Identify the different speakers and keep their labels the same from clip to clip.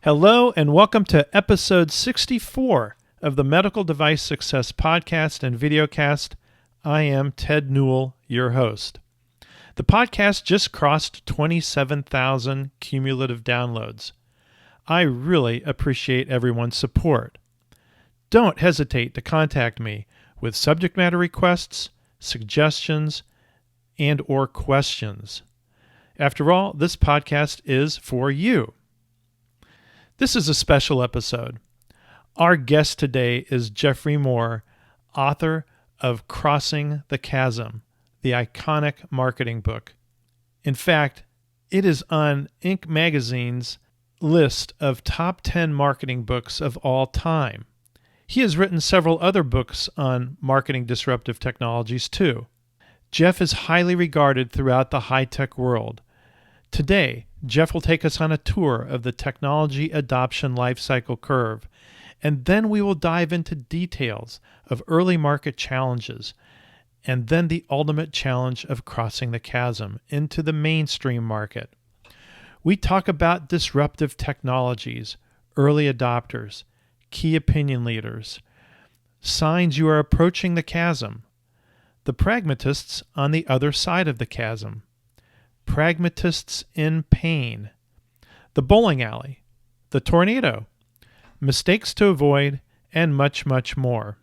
Speaker 1: Hello, and welcome to episode 64 of the Medical Device Success Podcast and Videocast. I am Ted Newell, your host. The podcast just crossed 27,000 cumulative downloads. I really appreciate everyone's support. Don't hesitate to contact me with subject matter requests, suggestions, and/or questions. After all, this podcast is for you. This is a special episode. Our guest today is Geoffrey Moore, author of Crossing the Chasm, the iconic marketing book. In fact, it is on Inc. magazine's list of top 10 marketing books of all time. He has written several other books on marketing disruptive technologies too. Geoff is highly regarded throughout the high-tech world. Today, Geoff will take us on a tour of the technology adoption lifecycle curve, and then we will dive into details of early market challenges, and then the ultimate challenge of crossing the chasm into the mainstream market. We talk about disruptive technologies, early adopters, key opinion leaders, signs you are approaching the chasm, the pragmatists on the other side of the chasm, pragmatists in pain, the bowling alley, the tornado, mistakes to avoid, and much, much more.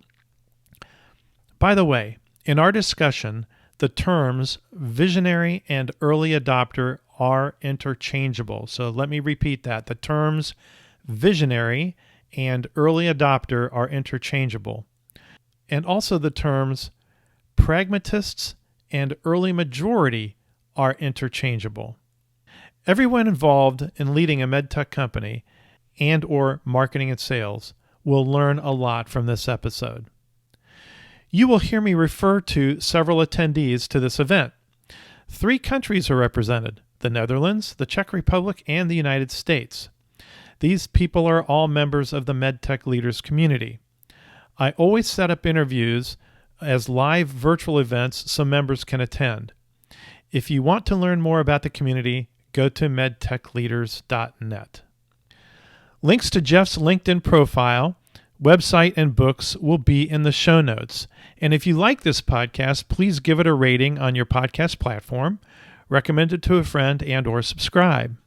Speaker 1: By the way, in our discussion, the terms visionary and early adopter are interchangeable. So let me repeat that. The terms visionary and early adopter are interchangeable. And also the terms pragmatists and early majority are interchangeable. Everyone involved in leading a MedTech company and/or marketing and sales will learn a lot from this episode. You will hear me refer to several attendees to this event. 3 countries are represented: the Netherlands, the Czech Republic, and the United States. These people are all members of the MedTech Leaders community. I always set up interviews as live virtual events so members can attend. If you want to learn more about the community, go to medtechleaders.net. Links to Geoff's LinkedIn profile, website, and books will be in the show notes. And if you like this podcast, please give it a rating on your podcast platform, recommend it to a friend, and/or subscribe.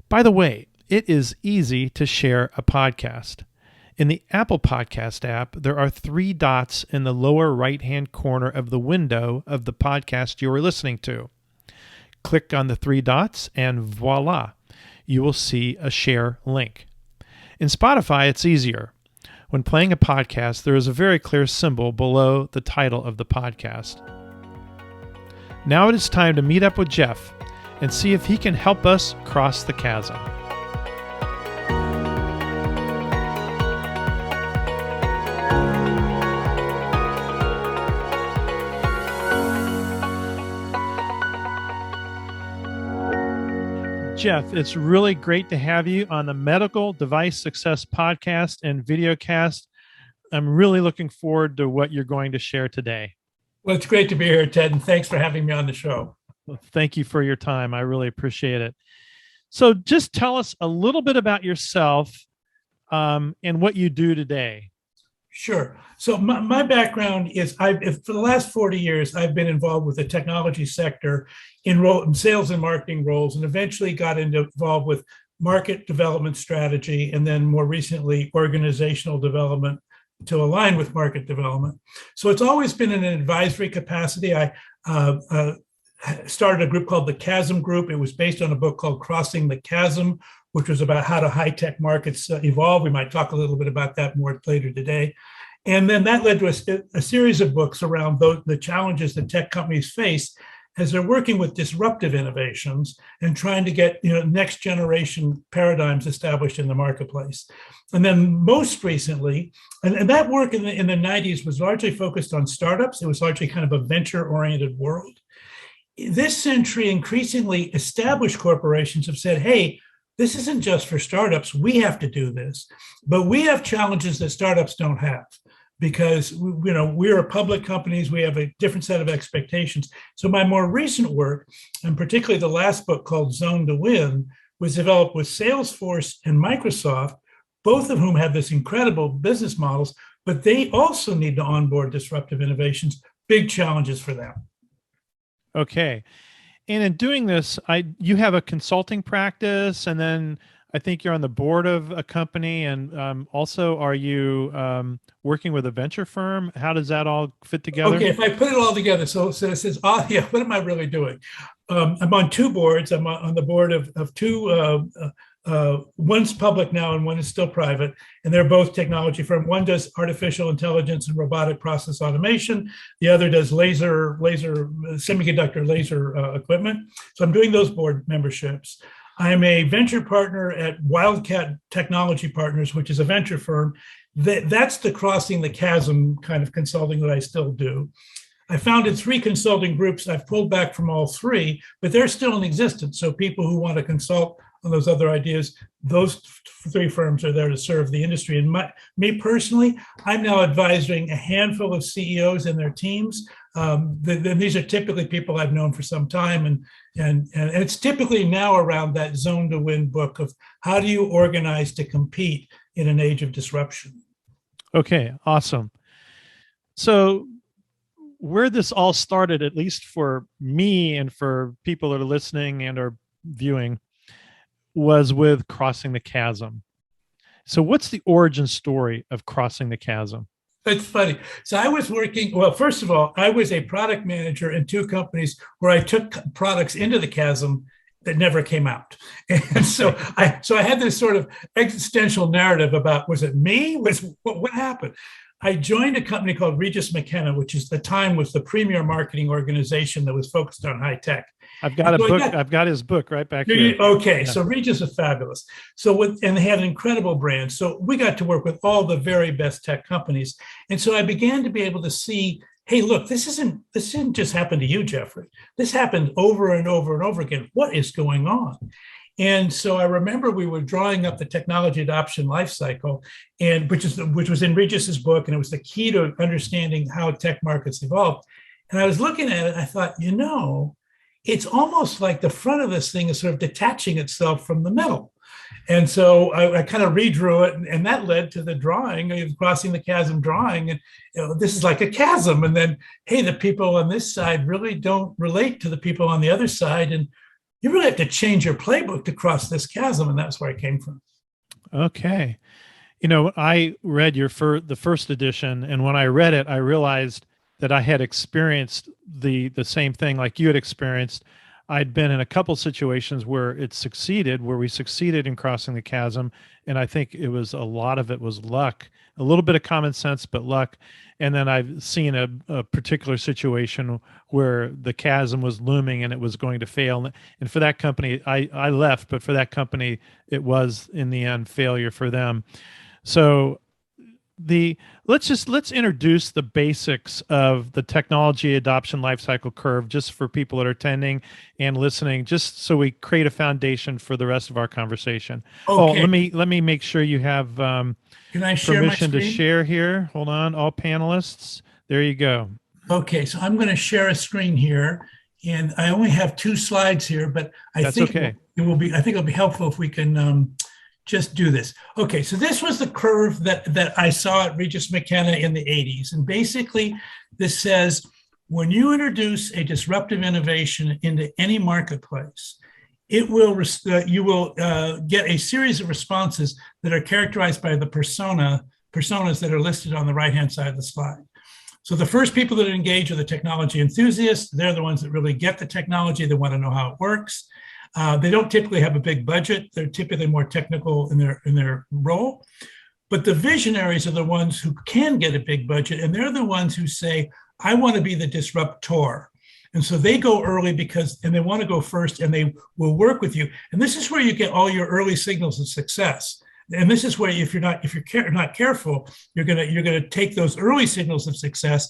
Speaker 1: By the way, it is easy to share a podcast. In the Apple Podcast app, there are 3 dots in the lower right-hand corner of the window of the podcast you are listening to. Click on the 3 dots and voila, you will see a share link. In Spotify, it's easier. When playing a podcast, there is a very clear symbol below the title of the podcast. Now it is time to meet up with Geoff and see if he can help us cross the chasm. Geoff, it's really great to have you on the Medical Device Success Podcast and Videocast. I'm really looking forward to what you're going to share today.
Speaker 2: Well, it's great to be here, Ted, and thanks for having me on the show.
Speaker 1: Well, thank you for your time. I really appreciate it. So just tell us a little bit about yourself and what you do today.
Speaker 2: Sure. So my background is for the last 40 years, I've been involved with the technology sector in sales and marketing roles, and eventually got involved with market development strategy, and then more recently, organizational development to align with market development. So it's always been in an advisory capacity. I started a group called the Chasm Group. It was based on a book called Crossing the Chasm, which was about how do high-tech markets evolve. We might talk a little bit about that more later today. And then that led to a series of books around the challenges that tech companies face as they're working with disruptive innovations and trying to get next generation paradigms established in the marketplace. And then most recently, and that work in the 90s was largely focused on startups. It was largely kind of a venture-oriented world. This century, increasingly established corporations have said, hey, this isn't just for startups. We have to do this, but we have challenges that startups don't have. Because we're public companies, we have a different set of expectations. So my more recent work, and particularly the last book called Zone to Win, was developed with Salesforce and Microsoft, both of whom have this incredible business models, but they also need to onboard disruptive innovations. Big challenges for them.
Speaker 1: Okay. And in doing this, you have a consulting practice, and then I think you're on the board of a company, and also are you working with a venture firm? How does that all fit together?
Speaker 2: Okay, if I put it all together, so it says, oh yeah, what am I really doing? I'm on two boards. I'm on the board of two. One's public now and one is still private, and they're both technology firm. One does artificial intelligence and robotic process automation. The other does semiconductor laser equipment. So I'm doing those board memberships. I'm a venture partner at Wildcat Technology Partners, which is a venture firm. That's the Crossing the Chasm kind of consulting that I still do. I founded 3 consulting groups. I've pulled back from all 3, but they're still in existence. So people who want to consult on those other ideas, those 3 firms are there to serve the industry. And me personally, I'm now advising a handful of CEOs and their teams. These are typically people I've known for some time, and it's typically now around that Zone to Win book of how do you organize to compete in an age of disruption.
Speaker 1: Okay, awesome. So where this all started, at least for me and for people that are listening and are viewing, was with Crossing the Chasm. So what's the origin story of Crossing the Chasm?
Speaker 2: It's funny. So I was working, well, first of all, I was a product manager in 2 companies where I took products into the chasm that never came out. And so I had this sort of existential narrative about, was it me? What happened? I joined a company called Regis McKenna, which is the time was the premier marketing organization that was focused on high tech.
Speaker 1: I've got a book. I've got his book right back here.
Speaker 2: Okay, yeah. So Regis is fabulous. And they had an incredible brand. So we got to work with all the very best tech companies. And so I began to be able to see, hey, look, this didn't just happen to you, Geoffrey. This happened over and over and over again. What is going on? And so I remember we were drawing up the technology adoption life cycle, and which was in Regis's book, and it was the key to understanding how tech markets evolved. And I was looking at it, I thought, it's almost like the front of this thing is sort of detaching itself from the middle. And so I kind of redrew it, and that led to the drawing, Crossing the Chasm drawing. And this is like a chasm. And then, hey, the people on this side really don't relate to the people on the other side. And you really have to change your playbook to cross this chasm. And that's where I came from.
Speaker 1: Okay. I read the first edition, and when I read it, I realized that I had experienced the same thing like you had experienced. I'd been in a couple situations where we succeeded in crossing the chasm. And I think a lot of it was luck, a little bit of common sense, but luck. And then I've seen a particular situation where the chasm was looming and it was going to fail. And for that company, I left, but for that company, it was in the end failure for them. So let's introduce the basics of the technology adoption lifecycle curve, just for people that are attending and listening, just so we create a foundation for the rest of our conversation. Okay. Oh, let me make sure you have
Speaker 2: Can I share
Speaker 1: permission
Speaker 2: my
Speaker 1: to share here. Hold on, all panelists. There you go.
Speaker 2: Okay, so I'm going to share a screen here, and I only have 2 slides here, but I think it'll be helpful if we can just do this. Okay, so this was the curve that I saw at Regis McKenna in the 80s. And basically, this says, when you introduce a disruptive innovation into any marketplace, you will get a series of responses that are characterized by the personas that are listed on the right-hand side of the slide. So the first people that engage are the technology enthusiasts. They're the ones that really get the technology. They want to know how it works. They don't typically have a big budget. They're typically more technical in their role. But the visionaries are the ones who can get a big budget, and they're the ones who say, I want to be the disruptor. And so they go early and they want to go first, and they will work with you. And this is where you get all your early signals of success. And this is where, if you're not careful, you're gonna take those early signals of success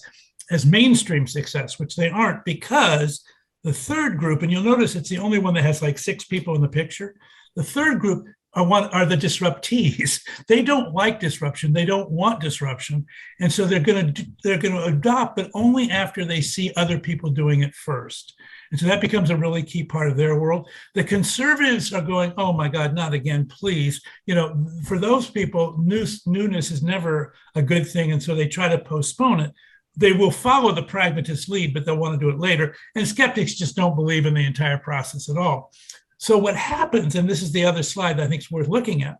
Speaker 2: as mainstream success, which they aren't, because the third group, and you'll notice it's the only one that has like 6 people in the picture. The third group are the disruptees. They don't like disruption. They don't want disruption, and so they're going to adopt, but only after they see other people doing it first. And so that becomes a really key part of their world. The conservatives are going, oh my God, not again, please. For those people, newness is never a good thing, and so they try to postpone it. They will follow the pragmatist lead, but they'll want to do it later. And skeptics just don't believe in the entire process at all. So what happens, and this is the other slide that I think is worth looking at,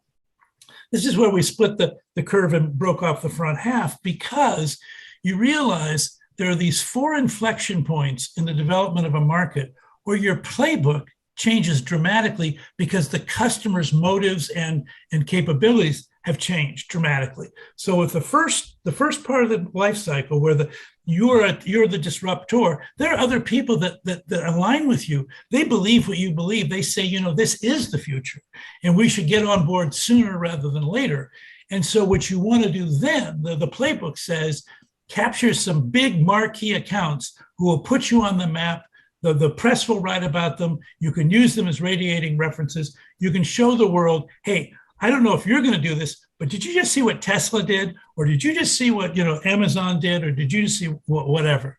Speaker 2: this is where we split the curve and broke off the front half, because you realize there are these 4 inflection points in the development of a market where your playbook changes dramatically because the customer's motives and capabilities have changed dramatically. So with the first part of the life cycle, where you're the disruptor, there are other people that align with you. They believe what you believe. They say, this is the future, and we should get on board sooner rather than later. And so what you want to do then, the playbook says, capture some big marquee accounts who will put you on the map. The press will write about them. You can use them as radiating references. You can show the world, hey, I don't know if you're going to do this, but did you just see what Tesla did? Or did you just see what Amazon did? Or did you just see whatever?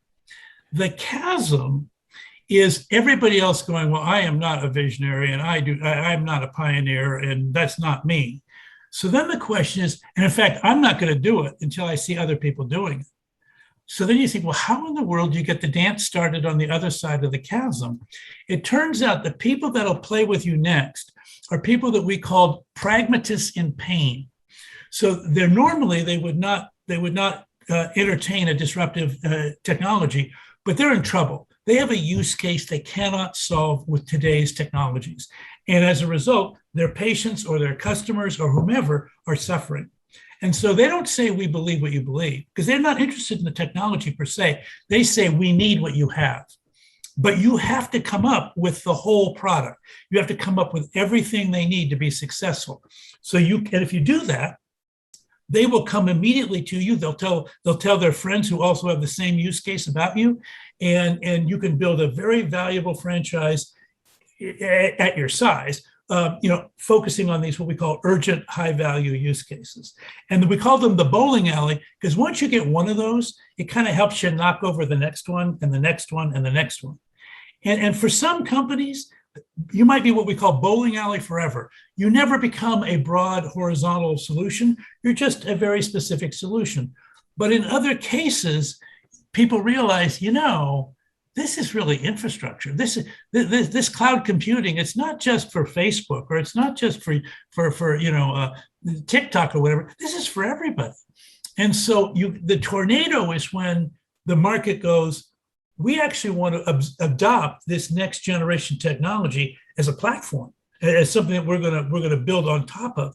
Speaker 2: The chasm is everybody else going, well, I am not a visionary, and I'm not a pioneer, and that's not me. So then the question is, and in fact, I'm not going to do it until I see other people doing it. So then you think, well, how in the world do you get the dance started on the other side of the chasm? It turns out the people that'll play with you next are people that we call pragmatists in pain. So they would not entertain a disruptive technology, but they're in trouble. They have a use case they cannot solve with today's technologies. And as a result, their patients or their customers or whomever are suffering. And so they don't say, we believe what you believe, because they're not interested in the technology per se. They say, we need what you have. But you have to come up with the whole product. You have to come up with everything they need to be successful. And if you do that, they will come immediately to you. They'll tell their friends who also have the same use case about you, and you can build a very valuable franchise at your size. Focusing on these, what we call urgent high value use cases. And we call them the bowling alley, because once you get one of those, it kind of helps you knock over the next one and the next one and the next one. And for some companies, you might be what we call bowling alley forever. You never become a broad horizontal solution. You're just a very specific solution. But in other cases, people realize, this is really infrastructure. This cloud computing. It's not just for Facebook, or it's not just for TikTok or whatever. This is for everybody. And so the tornado is when the market goes, we actually want to adopt this next generation technology as a platform, as something that we're going to build on top of.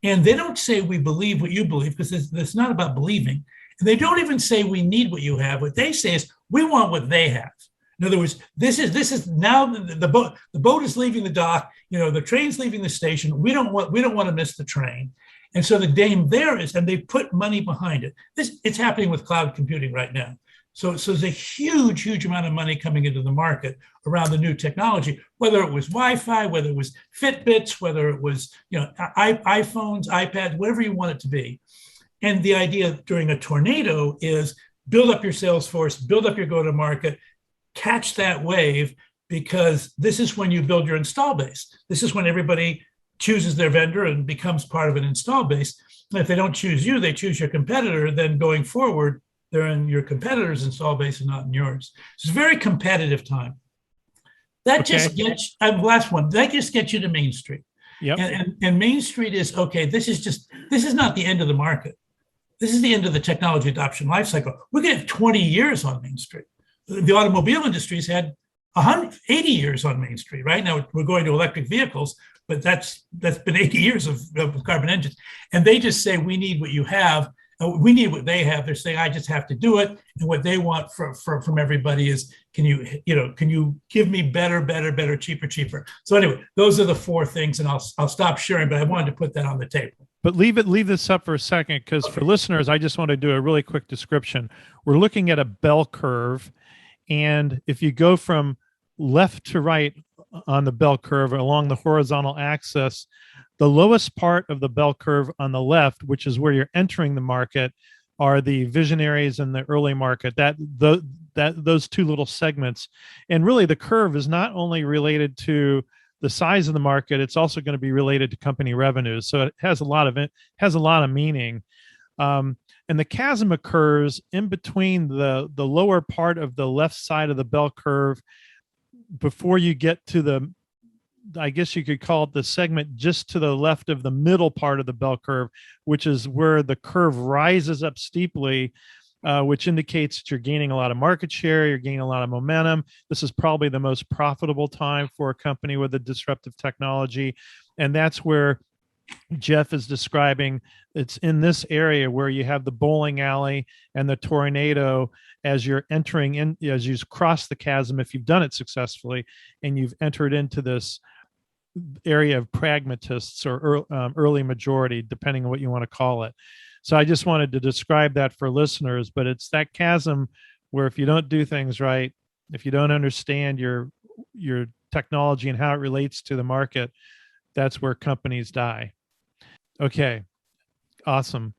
Speaker 2: And they don't say we believe what you believe, because it's not about believing. And they don't even say we need what you have. What they say is we want what they have. In other words, this is now the boat is leaving the dock. The train's leaving the station. We don't want to miss the train. And so the game there is, and they put money behind it. It's happening with cloud computing right now. So there's a huge amount of money coming into the market around the new technology, whether it was Wi-Fi, whether it was Fitbits, whether it was iPhones, iPads, whatever you want it to be. And the idea during a tornado is build up your sales force, build up your go-to-market, catch that wave, because this is when you build your install base. This is when everybody chooses their vendor and becomes part of an install base. And if they don't choose you, they choose your competitor, then going forward, they're in your competitor's install base and not in yours. It's a very competitive time. That just gets, last one, that just gets you to Main Street.
Speaker 1: Yep.
Speaker 2: And Main Street is, okay, this is not the end of the market. This is the end of the technology adoption lifecycle. We're going to have 20 years on Main Street. The automobile industry's had 180 years on Main Street. Right now, we're going to electric vehicles, but that's been 80 years of carbon engines. And they just say, we need what you have. We need what they have. They're saying, I just have to do it. And what they want from everybody is, can you give me better, cheaper? So anyway, those are the 4 things, and I'll stop sharing, but I wanted to put that on the table.
Speaker 1: But leave this up for a second, because for listeners, I just want to do a really quick description. We're looking at a bell curve, and if you go from left to right on the bell curve along the horizontal axis, The lowest part of the bell curve on the left, which is where you're entering the market, are the visionaries and the early market. Those two little segments, and really the curve is not only related to the size of the market, it's also going to be related to company revenues. So it has a lot of meaning. And the chasm occurs in between the lower part of the left side of the bell curve before you get to the, I guess you could call it the segment just to the left of the middle part of the bell curve, which is where the curve rises up steeply, which indicates that you're gaining a lot of market share, you're gaining a lot of momentum. This is probably the most profitable time for a company with a disruptive technology. And that's where Geoff is describing. It's in this area where you have the bowling alley and the tornado as you're entering in, as you cross the chasm, if you've done it successfully, and you've entered into this area of pragmatists or early majority, depending on what you want to call it. So I just wanted to describe that for listeners, but it's that chasm where if you don't do things right, if you don't understand your technology and how it relates to the market, that's where companies die. Okay, awesome.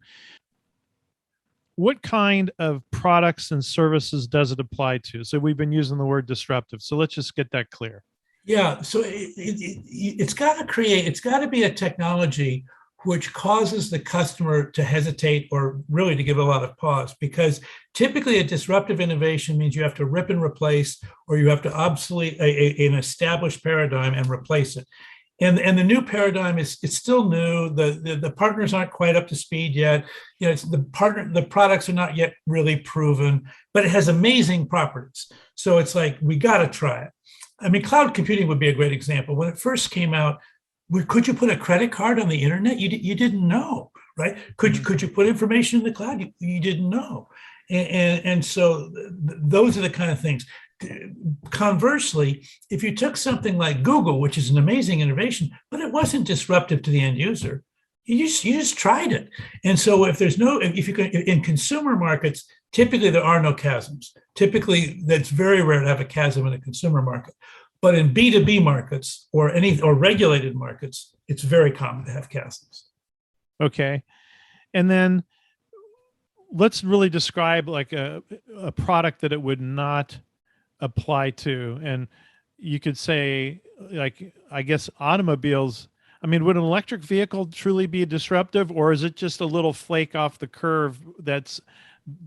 Speaker 1: What kind of products and services does it apply to? So we've been using the word disruptive. So let's just get that clear.
Speaker 2: Yeah, so it's got to be a technology which causes the customer to hesitate or really to give a lot of pause, because typically a disruptive innovation means you have to rip and replace, or you have to obsolete an established paradigm and replace it. And the new paradigm is, it's still new. The partners aren't quite up to speed yet. You know, the products are not yet really proven, but it has amazing properties. So it's like, we got to try it. I mean, cloud computing would be a great example. When it first came out, could you put a credit card on the internet? You didn't know, right? Could you put information in the cloud? You didn't know. And so those are the kind of things. Conversely, if you took something like Google, which is an amazing innovation, but it wasn't disruptive to the end user, you just tried it. And so if you can, in consumer markets, typically there are no chasms. Typically, that's very rare to have a chasm in a consumer market. But in B2B markets or regulated markets, it's very common to have chasms.
Speaker 1: Okay. And then let's really describe like a product that it would not apply to. And you could say, like, I guess automobiles. I mean, would an electric vehicle truly be disruptive, or is it just a little flake off the curve that's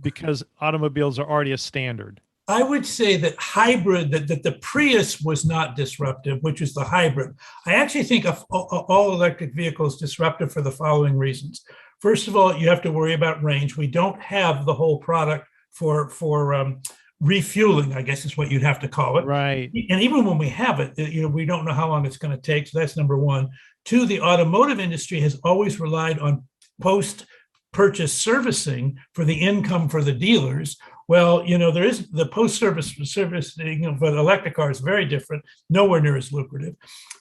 Speaker 1: because automobiles are already a standard?
Speaker 2: I would say that that the Prius was not disruptive, which is the hybrid. I actually think all electric vehicles disruptive for the following reasons. First of all, you have to worry about range. We don't have the whole product for refueling, I guess is what you'd have to call it.
Speaker 1: Right.
Speaker 2: And even when we have it, we don't know how long it's going to take. So that's number one. Two, the automotive industry has always relied on post-purchase servicing for the income for the dealers. Well, there is the post-service servicing for the electric car is very different, nowhere near as lucrative.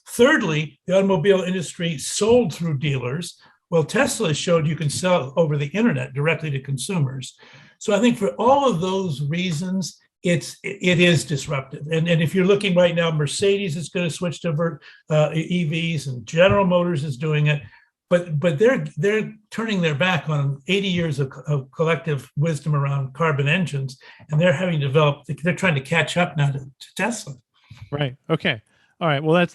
Speaker 2: Thirdly, the automobile industry sold through dealers. Well, Tesla showed you can sell over the internet directly to consumers. So I think for all of those reasons, it is disruptive. And if you're looking right now, Mercedes is going to switch to EVs, and General Motors is doing it. But they're turning their back on 80 years of collective wisdom around carbon engines, and they're trying to catch up now to Tesla.
Speaker 1: Right. Okay. All right. Well,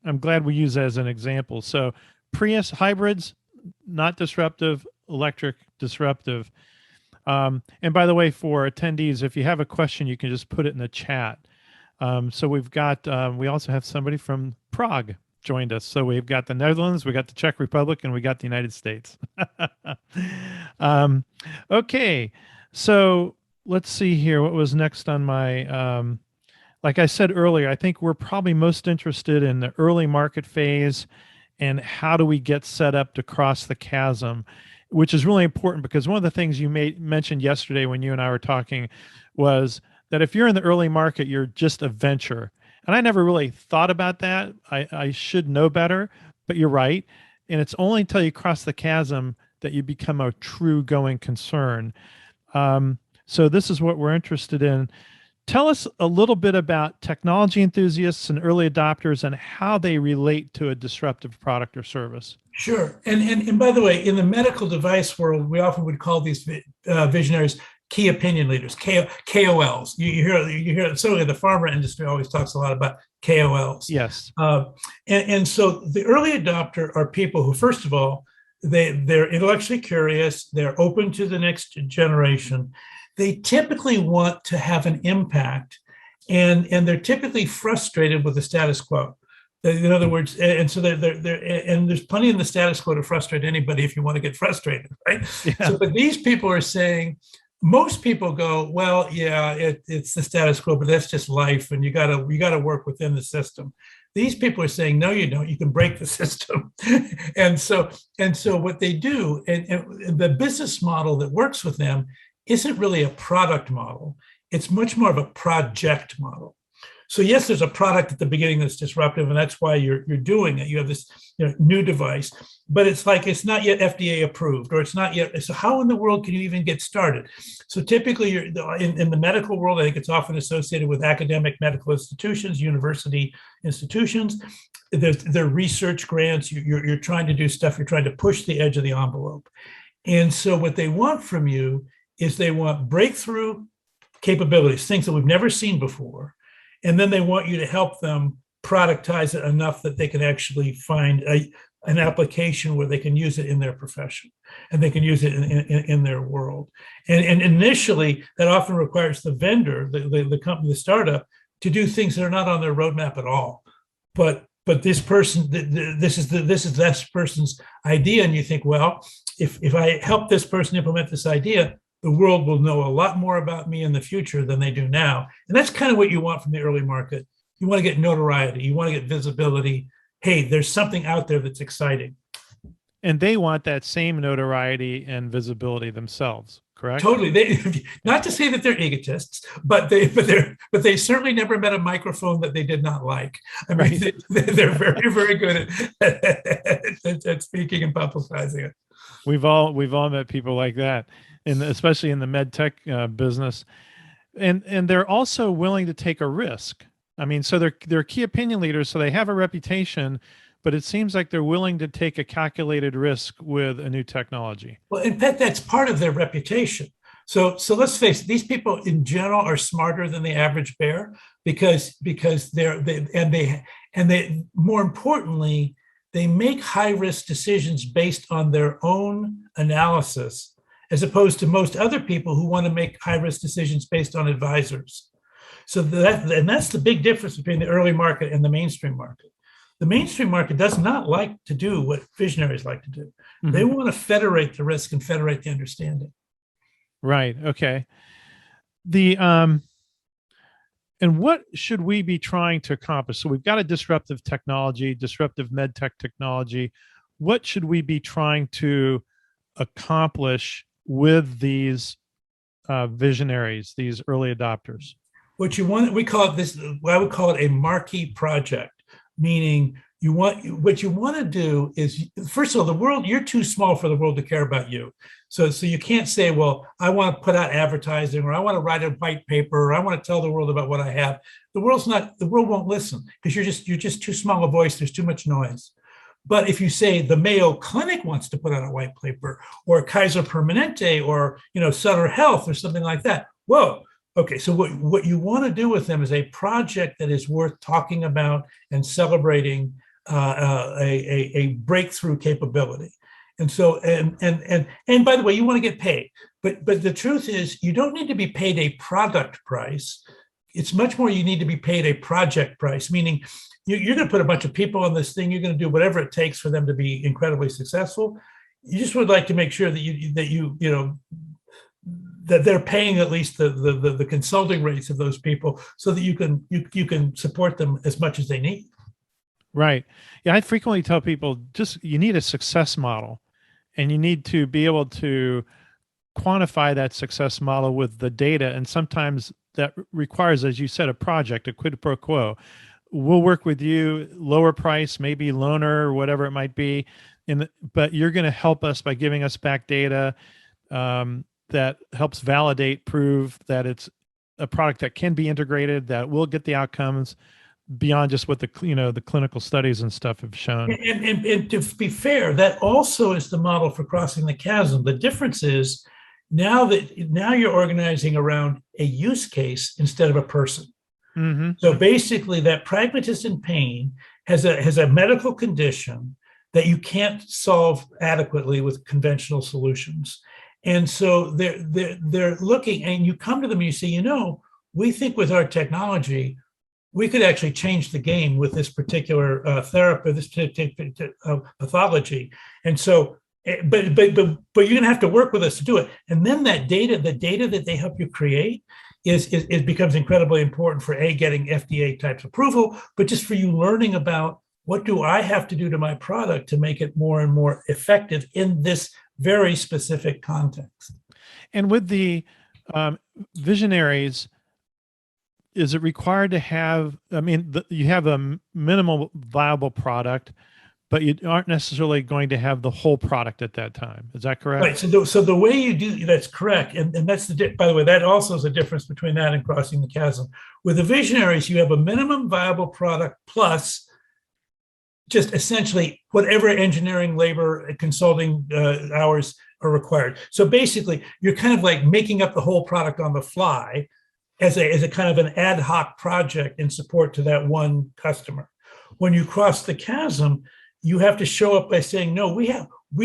Speaker 1: I'm glad we use that as an example. So Prius hybrids, not disruptive, electric disruptive. And by the way, for attendees, if you have a question, you can just put it in the chat. So we also have somebody from Prague joined us. So we've got the Netherlands, we got the Czech Republic, and we got the United States. Okay. So let's see here. What was next on my, like I said earlier, I think we're probably most interested in the early market phase and how do we get set up to cross the chasm, which is really important because one of the things you mentioned yesterday when you and I were talking was that if you're in the early market, you're just a venture. And I never really thought about that. I should know better, but you're right. And it's only until you cross the chasm that you become a true going concern. So this is what we're interested in. tell us a little bit about technology enthusiasts and early adopters and how they relate to a disruptive product or service.
Speaker 2: Sure. And by the way, in the medical device world, we often would call these visionaries key opinion leaders, KOLs. You hear certainly the pharma industry always talks a lot about KOLs.
Speaker 1: Yes.
Speaker 2: And so the early adopter are people who, first of all, they're intellectually curious, they're open to the next generation. They typically want to have an impact, and they're typically frustrated with the status quo. In other words, and so and there's plenty in the status quo to frustrate anybody if you want to get frustrated, right?
Speaker 1: Yeah.
Speaker 2: So, but these people are saying, most people go, well, yeah, it's the status quo, but that's just life, and you gotta work within the system. These people are saying, no, you don't. You can break the system, and so what they do, and the business model that works with them isn't really a product model. It's much more of a project model. So yes, there's a product at the beginning that's disruptive, and that's why you're doing it. You have this new device, but it's like it's not yet FDA approved, or it's not yet. So how in the world can you even get started? So typically, you're in the medical world. I think it's often associated with academic medical institutions, university institutions. There are research grants. You're trying to do stuff. You're trying to push the edge of the envelope, and so what they want from you is they want breakthrough capabilities, things that we've never seen before. And then they want you to help them productize it enough that they can actually find an application where they can use it in their profession and they can use it in their world. And initially, that often requires the vendor, the company, the startup, to do things that are not on their roadmap at all. But this person, this is this person's idea, and you think, well, if I help this person implement this idea, the world will know a lot more about me in the future than they do now. And that's kind of what you want from the early market. You want to get notoriety. You want to get visibility. Hey, there's something out there that's exciting.
Speaker 1: And they want that same notoriety and visibility themselves, correct?
Speaker 2: Totally. Not to say that they're egotists, but they certainly never met a microphone that they did not like. I mean, right. They're very, very good at speaking and publicizing it.
Speaker 1: We've all met people like that, especially in the MedTech business, and they're also willing to take a risk. I mean, so they're key opinion leaders, so they have a reputation, but it seems like they're willing to take a calculated risk with a new technology.
Speaker 2: Well, in fact, that's part of their reputation. So let's face it; these people in general are smarter than the average bear because they more importantly, they make high-risk decisions based on their own analysis, as opposed to most other people who want to make high-risk decisions based on advisors. So that's the big difference between the early market and the mainstream market. The mainstream market does not like to do what visionaries like to do. Mm-hmm. They want to federate the risk and federate the understanding.
Speaker 1: Right. Okay. And what should we be trying to accomplish? So we've got a disruptive technology, disruptive MedTech technology. What should we be trying to accomplish with these visionaries, these early adopters?
Speaker 2: What you want, we call it this, I would call it a marquee project, meaning what you want to do is, first of all, the world, you're too small for the world to care about you. So you can't say, well, I want to put out advertising, or I want to write a white paper, or I want to tell the world about what I have. The world won't listen because you're just too small a voice. There's too much noise. But if you say the Mayo Clinic wants to put out a white paper, or Kaiser Permanente, or Sutter Health, or something like that, whoa. Okay, so what you want to do with them is a project that is worth talking about and celebrating a breakthrough capability. And so, and by the way, you want to get paid, but the truth is, you don't need to be paid a product price. It's much more you need to be paid a project price, meaning you're going to put a bunch of people on this thing. You're going to do whatever it takes for them to be incredibly successful. You just would like to make sure that that they're paying at least the consulting rates of those people, so that you can support them as much as they need.
Speaker 1: Right. Yeah, I frequently tell people you need a success model, and you need to be able to quantify that success model with the data. And sometimes that requires, as you said, a project, a quid pro quo. We'll work with you, lower price, maybe loaner, or whatever it might be, but you're going to help us by giving us back data that helps validate, prove that it's a product that can be integrated, that will get the outcomes beyond just what the clinical studies and stuff have shown.
Speaker 2: And to be fair, that also is the model for Crossing the Chasm. The difference is now you're organizing around a use case instead of a person.
Speaker 1: Mm-hmm.
Speaker 2: So basically, that pragmatist in pain has a medical condition that you can't solve adequately with conventional solutions. And so they're looking, and you come to them and you say, we think with our technology, we could actually change the game with this particular therapy, this particular pathology. And so, but you're going to have to work with us to do it. And then the data that they help you create it becomes incredibly important for getting FDA types approval, but just for you learning about what do I have to do to my product to make it more and more effective in this very specific context.
Speaker 1: And with the visionaries, is it required to have, you have a minimal viable product, but you aren't necessarily going to have the whole product at that time. Is that correct?
Speaker 2: Right. So the way you do that's correct. And that's by the way, that also is a difference between that and Crossing the Chasm. With the visionaries, you have a minimum viable product plus just essentially whatever engineering, labor, consulting hours are required. So basically, you're kind of like making up the whole product on the fly as a kind of an ad hoc project in support to that one customer. When you cross the chasm, you have to show up by saying, no, we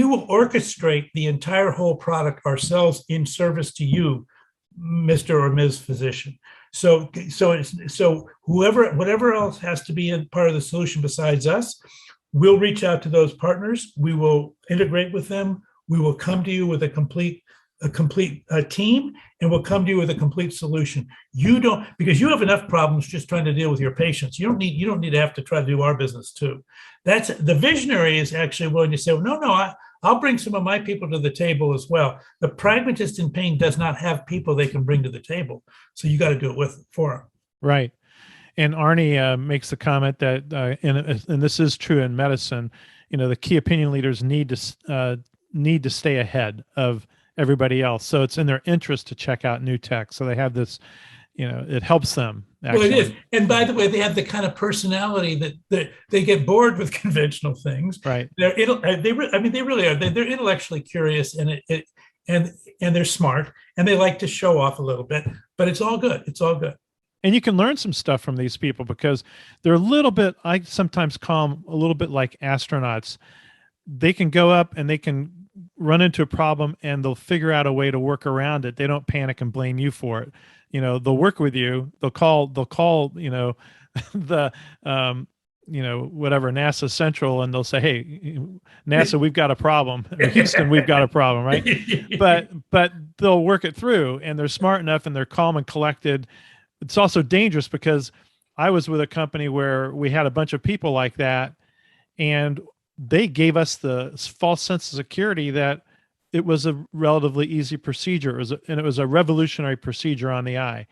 Speaker 2: will orchestrate the entire whole product ourselves in service to you, Mr. or Ms. Physician. So whatever else has to be a part of the solution besides us, we'll reach out to those partners. We will integrate with them. We will come to you with a complete team, and we'll come to you with a complete solution. Because you have enough problems just trying to deal with your patients. You don't need to have to try to do our business too. That's the visionary is actually willing to say, well, no, I'll bring some of my people to the table as well. The pragmatist in pain does not have people they can bring to the table, so you got to do it for them.
Speaker 1: Right. And Arnie makes the comment that, and this is true in medicine, the key opinion leaders need to stay ahead of everybody else. So it's in their interest to check out new tech. So they have this, it helps them. Actually.
Speaker 2: Well, it is. And by the way, they have the kind of personality that they get bored with conventional things.
Speaker 1: Right.
Speaker 2: They really are. They're intellectually curious, and and they're smart, and they like to show off a little bit. But it's all good. It's all good.
Speaker 1: And you can learn some stuff from these people because they're a little bit. I sometimes call them a little bit like astronauts. They can go up and they can run into a problem and they'll figure out a way to work around it. They don't panic and blame you for it. They'll work with you. They'll call, the, whatever, NASA Central, and they'll say, hey, NASA, we've got a problem. Or Houston, we've got a problem. Right. But they'll work it through, and they're smart enough and they're calm and collected. It's also dangerous because I was with a company where we had a bunch of people like that, and they gave us the false sense of security that it was a relatively easy procedure. It was a revolutionary procedure on the eye.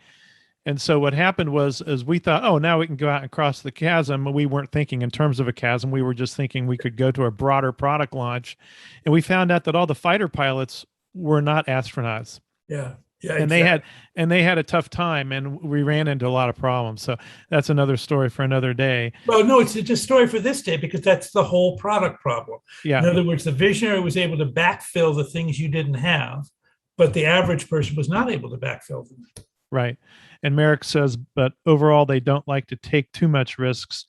Speaker 1: And so what happened was, as we thought, oh, now we can go out and cross the chasm. We weren't thinking in terms of a chasm. We were just thinking we could go to a broader product launch. And we found out that all the fighter pilots were not astronauts.
Speaker 2: Yeah. Yeah,
Speaker 1: and
Speaker 2: exactly.
Speaker 1: they had a tough time, and we ran into a lot of problems. So that's another story for another day.
Speaker 2: Well, no, it's a story for this day because that's the whole product problem.
Speaker 1: Yeah.
Speaker 2: In other words, the visionary was able to backfill the things you didn't have, but the average person was not able to backfill them.
Speaker 1: Right. And Merrick says, but overall, they don't like to take too much risks.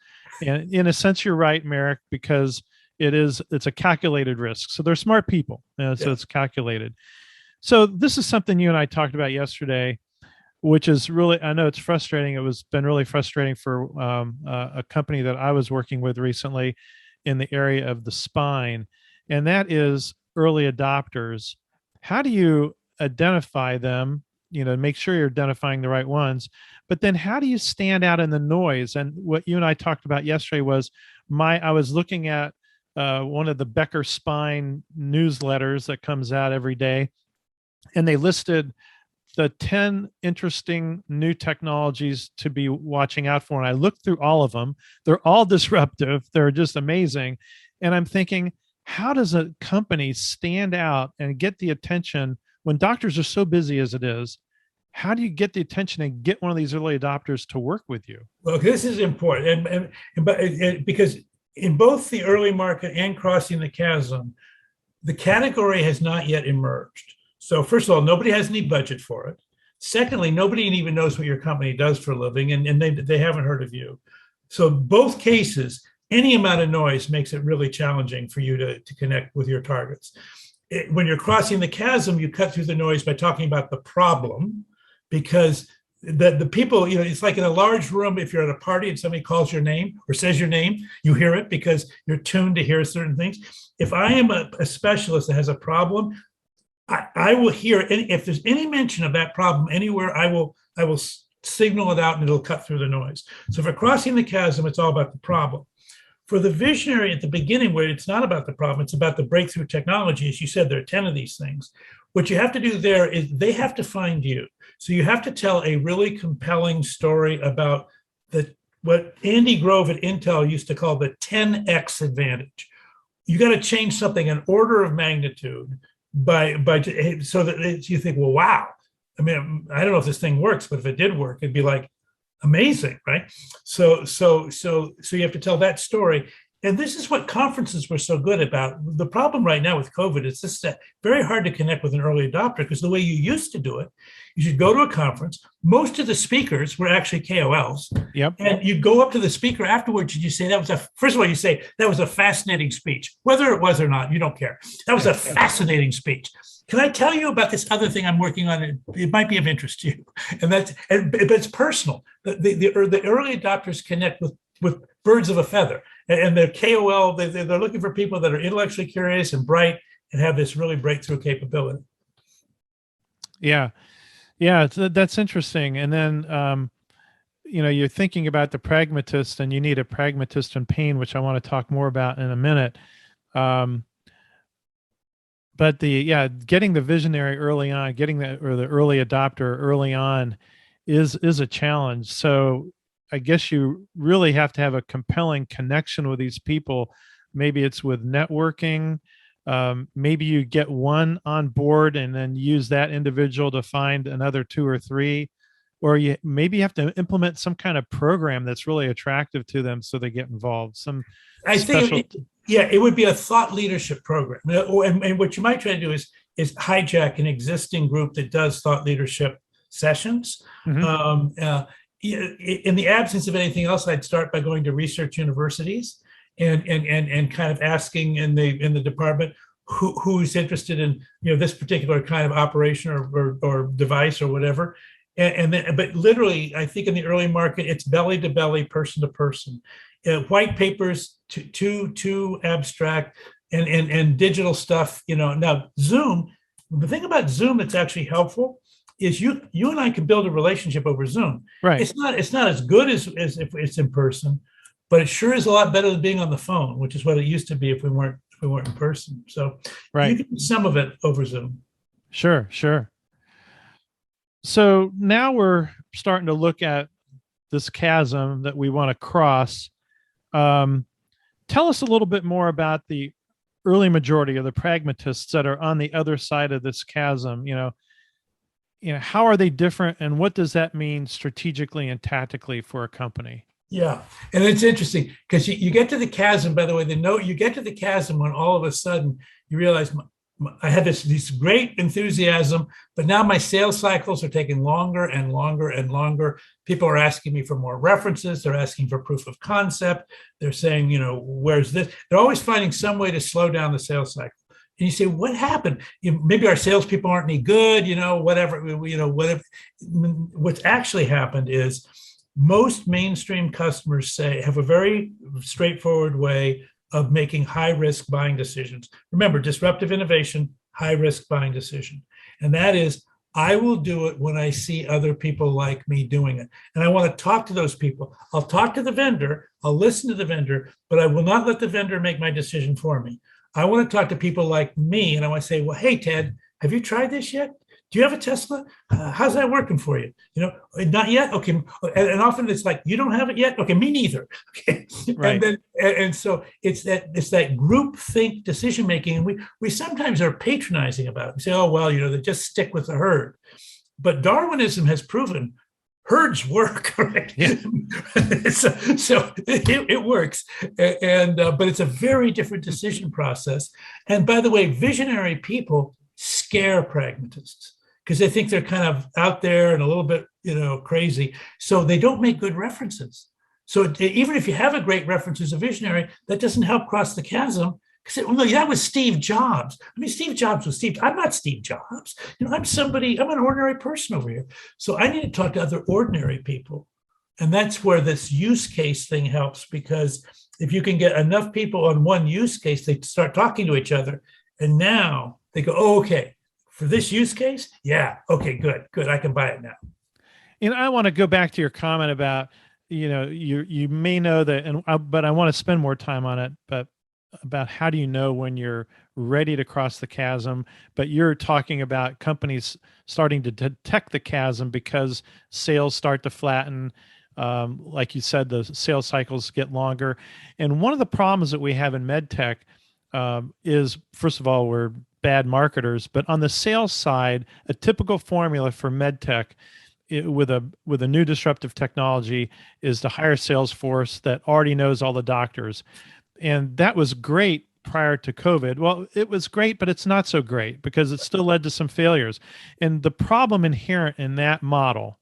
Speaker 1: And in a sense, you're right, Merrick, because it's a calculated risk. So they're smart people. So it's calculated. So this is something you and I talked about yesterday, which is really, I know it's frustrating. Been really frustrating for a company that I was working with recently in the area of the spine, and that is early adopters. How do you identify them? Make sure you're identifying the right ones, but then how do you stand out in the noise? And what you and I talked about yesterday was I was looking at one of the Becker Spine newsletters that comes out every day. And they listed the 10 interesting new technologies to be watching out for. And I looked through all of them. They're all disruptive. They're just amazing. And I'm thinking, how does a company stand out and get the attention when doctors are so busy as it is? how do you get the attention and get one of these early adopters to work with you?
Speaker 2: Well, this is important, because in both the early market and Crossing the Chasm, the category has not yet emerged. So first of all, nobody has any budget for it. Secondly, nobody even knows what your company does for a living, and they haven't heard of you. So both cases, any amount of noise makes it really challenging for you to connect with your targets. When you're crossing the chasm, you cut through the noise by talking about the problem, because the people, it's like in a large room, if you're at a party and somebody calls your name or says your name, you hear it because you're tuned to hear certain things. If I am a specialist that has a problem, I will hear if there's any mention of that problem anywhere, I will signal it out and it'll cut through the noise. So for Crossing the Chasm, it's all about the problem. For the visionary at the beginning, where it's not about the problem, it's about the breakthrough technology. As you said, there are 10 of these things. What you have to do there is they have to find you. So you have to tell a really compelling story about what Andy Grove at Intel used to call the 10x advantage. You got to change something an order of magnitude so that you think, well, wow. I mean, I don't know if this thing works, but if it did work, it'd be like amazing, right? So you have to tell that story. And this is what conferences were so good about. The problem right now with COVID is just that very hard to connect with an early adopter, because the way you used to do it, you should go to a conference. Most of the speakers were actually KOLs.
Speaker 1: Yep.
Speaker 2: And you go up to the speaker afterwards and you say, first of all, you say, that was a fascinating speech. Whether it was or not, you don't care. That was a fascinating speech. Can I tell you about this other thing I'm working on? It might be of interest to you. But it's personal. The early adopters connect with birds of a feather. And they're KOL, they're looking for people that are intellectually curious and bright and have this really breakthrough capability.
Speaker 1: Yeah. That's interesting. And then, you're thinking about the pragmatist, and you need a pragmatist in pain, which I want to talk more about in a minute. But getting the visionary early on, the early adopter early on is a challenge. So I guess you really have to have a compelling connection with these people. Maybe it's with networking. Maybe you get one on board and then use that individual to find another two or three, or maybe you have to implement some kind of program that's really attractive to them so they get involved.
Speaker 2: It would be a thought leadership program. And what you might try to do is hijack an existing group that does thought leadership sessions. Mm-hmm. In the absence of anything else, I'd start by going to research universities and kind of asking in the department who's interested in this particular kind of operation or device or whatever. But literally, I think in the early market, it's belly to belly, person to person. White papers too abstract, and digital stuff. Now Zoom. The thing about Zoom that's actually helpful is you and I can build a relationship over Zoom.
Speaker 1: Right.
Speaker 2: It's not as good as if it's in person, but it sure is a lot better than being on the phone, which is what it used to be if we weren't in person. So right. You can do some of it over Zoom.
Speaker 1: Sure. So now we're starting to look at this chasm that we want to cross. Tell us a little bit more about the early majority of the pragmatists that are on the other side of this chasm. How are they different, and what does that mean strategically and tactically for a company?
Speaker 2: Yeah, and it's interesting because you get to the chasm. By the way, you get to the chasm when all of a sudden you realize I had this great enthusiasm, but now my sales cycles are taking longer and longer and longer. People are asking me for more references. They're asking for proof of concept. They're saying, where's this? They're always finding some way to slow down the sales cycle. And you say, what happened? Maybe our salespeople aren't any good, whatever. What's actually happened is most mainstream customers have a very straightforward way of making high-risk buying decisions. Remember, disruptive innovation, high-risk buying decision. And that is, I will do it when I see other people like me doing it. And I want to talk to those people. I'll talk to the vendor, I'll listen to the vendor, but I will not let the vendor make my decision for me. I want to talk to people like me, and I want to say, well, hey, Ted, have you tried this yet? Do you have a Tesla? How's that working for you? Not yet. Okay. And often it's like, you don't have it yet. Okay. Me neither. Okay. Right. And so it's that group think decision-making. And we sometimes are patronizing about it. We say, oh, well, they just stick with the herd. But Darwinism has proven herds work, right?
Speaker 1: Yeah.
Speaker 2: So it works, and but it's a very different decision process. And by the way, visionary people scare pragmatists because they think they're kind of out there and a little bit, crazy. So they don't make good references. So even if you have a great reference as a visionary, that doesn't help cross the chasm. Because well, that was Steve Jobs. I mean, Steve Jobs was Steve. I'm not Steve Jobs. I'm somebody. I'm an ordinary person over here. So I need to talk to other ordinary people, and that's where this use case thing helps. Because if you can get enough people on one use case, they start talking to each other, and now they go, "Oh, okay, for this use case, yeah, okay, good. I can buy it now."
Speaker 1: I want to go back to your comment about, you may know that, but I want to spend more time on it, but about how do you know when you're ready to cross the chasm, but you're talking about companies starting to detect the chasm because sales start to flatten. Like you said, the sales cycles get longer. And one of the problems that we have in MedTech is, first of all, we're bad marketers, but on the sales side, a typical formula for MedTech with a new disruptive technology is to hire a sales force that already knows all the doctors. And that was great prior to COVID. Well, it was great, but it's not so great because it still led to some failures. And the problem inherent in that model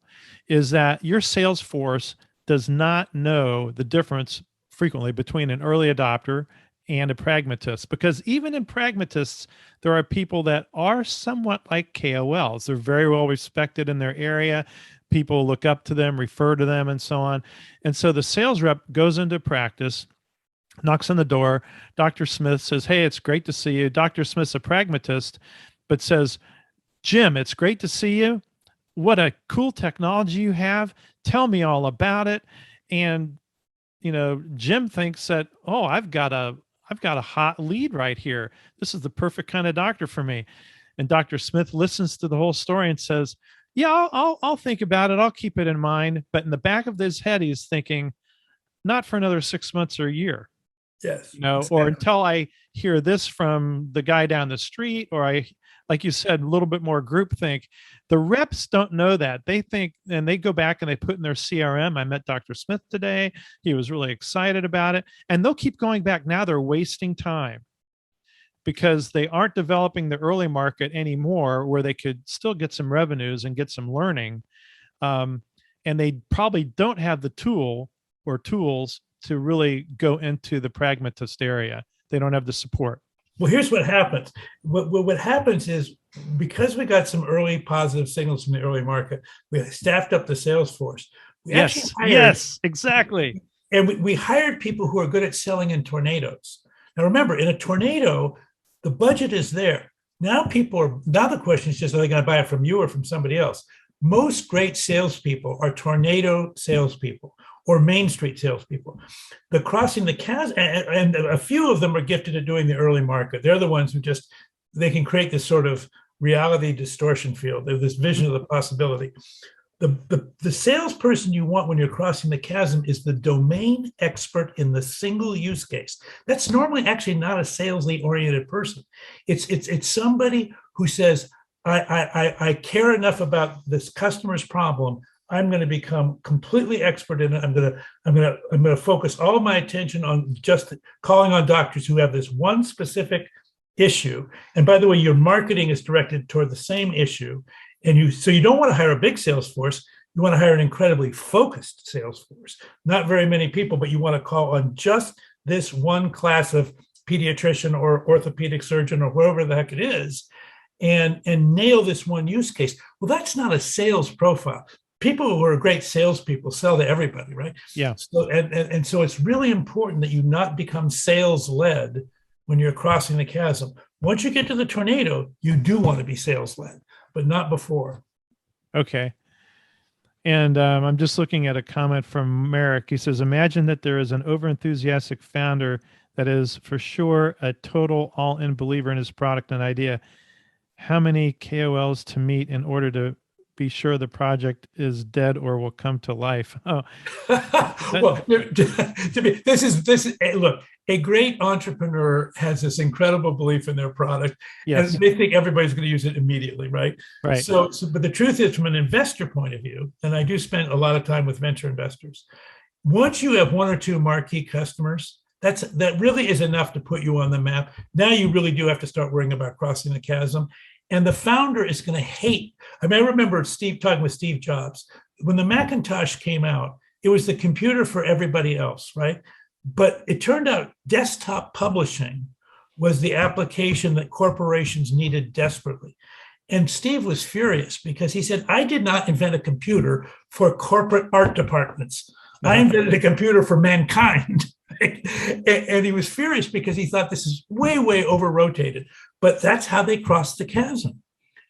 Speaker 1: is that your sales force does not know the difference frequently between an early adopter and a pragmatist, because even in pragmatists, there are people that are somewhat like KOLs. They're very well respected in their area. People look up to them, refer to them, and so on. And so the sales rep goes into practice, knocks on the door. Dr. Smith says, "Hey, it's great to see you." Dr. Smith's a pragmatist, but says, "Jim, it's great to see you. What a cool technology you have. Tell me all about it." And, Jim thinks that, "Oh, I've got a hot lead right here. This is the perfect kind of doctor for me." And Dr. Smith listens to the whole story and says, "Yeah, I'll think about it. I'll keep it in mind." But in the back of his head, he's thinking, not for another 6 months or a year.
Speaker 2: Yes,
Speaker 1: Or
Speaker 2: exactly.
Speaker 1: until I hear this from the guy down the street, or I, like you said, a little bit more groupthink. The reps don't know that. They think, and they go back and they put in their CRM, "I met Dr. Smith today. He was really excited about it." And they'll keep going back. Now they're wasting time because they aren't developing the early market anymore where they could still get some revenues and get some learning. And they probably don't have the tool or tools to really go into the pragmatist area. They don't have the support.
Speaker 2: Well, here's what happens. What happens is because we got some early positive signals from the early market, we staffed up the sales force. We actually
Speaker 1: Yes,
Speaker 2: hired,
Speaker 1: yes, exactly.
Speaker 2: and we hired people who are good at selling in tornadoes. Now, remember, in a tornado, the budget is there. Now the question is just, are they going to buy it from you or from somebody else? Most great salespeople are tornado salespeople or Main Street salespeople. The Crossing the Chasm, and a few of them are gifted at doing the early market. They're the ones who they can create this sort of reality distortion field, this vision of the possibility. The salesperson you want when you're crossing the chasm is the domain expert in the single use case. That's normally actually not a salesly oriented person. It's somebody who says, I care enough about this customer's problem. I'm going to become completely expert in it. I'm going to focus all of my attention on just calling on doctors who have this one specific issue. And by the way, your marketing is directed toward the same issue. And you don't want to hire a big sales force. You want to hire an incredibly focused sales force. Not very many people, but you want to call on just this one class of pediatrician or orthopedic surgeon or whoever the heck it is, and nail this one use case. Well, that's not a sales profile. People who are great salespeople sell to everybody, right?
Speaker 1: Yeah.
Speaker 2: So and so it's really important that you not become sales led when you're crossing the chasm. Once you get to the tornado, you do want to be sales led, but not before.
Speaker 1: Okay. And I'm just looking at a comment from Merrick. He says, "Imagine that there is an overenthusiastic founder that is for sure a total all-in believer in his product and idea. How many KOLs to meet in order to be sure the project is dead or will come to life?" Oh,
Speaker 2: Well, to me, this is look. a great entrepreneur has this incredible belief in their product, and
Speaker 1: Yes.
Speaker 2: they think everybody's going to use it immediately, right?
Speaker 1: Right.
Speaker 2: So, but the truth is, from an investor point of view, and I do spend a lot of time with venture investors, once you have one or two marquee customers, that really is enough to put you on the map. Now you really do have to start worrying about crossing the chasm. And the founder is going to hate. I mean, I remember Steve talking with Steve Jobs. When the Macintosh came out, it was the computer for everybody else, right? But it turned out desktop publishing was the application that corporations needed desperately. And Steve was furious because he said, I did not invent a computer for corporate art departments. I invented a computer for mankind. And he was furious because he thought this is way, way over rotated. But that's how they crossed the chasm.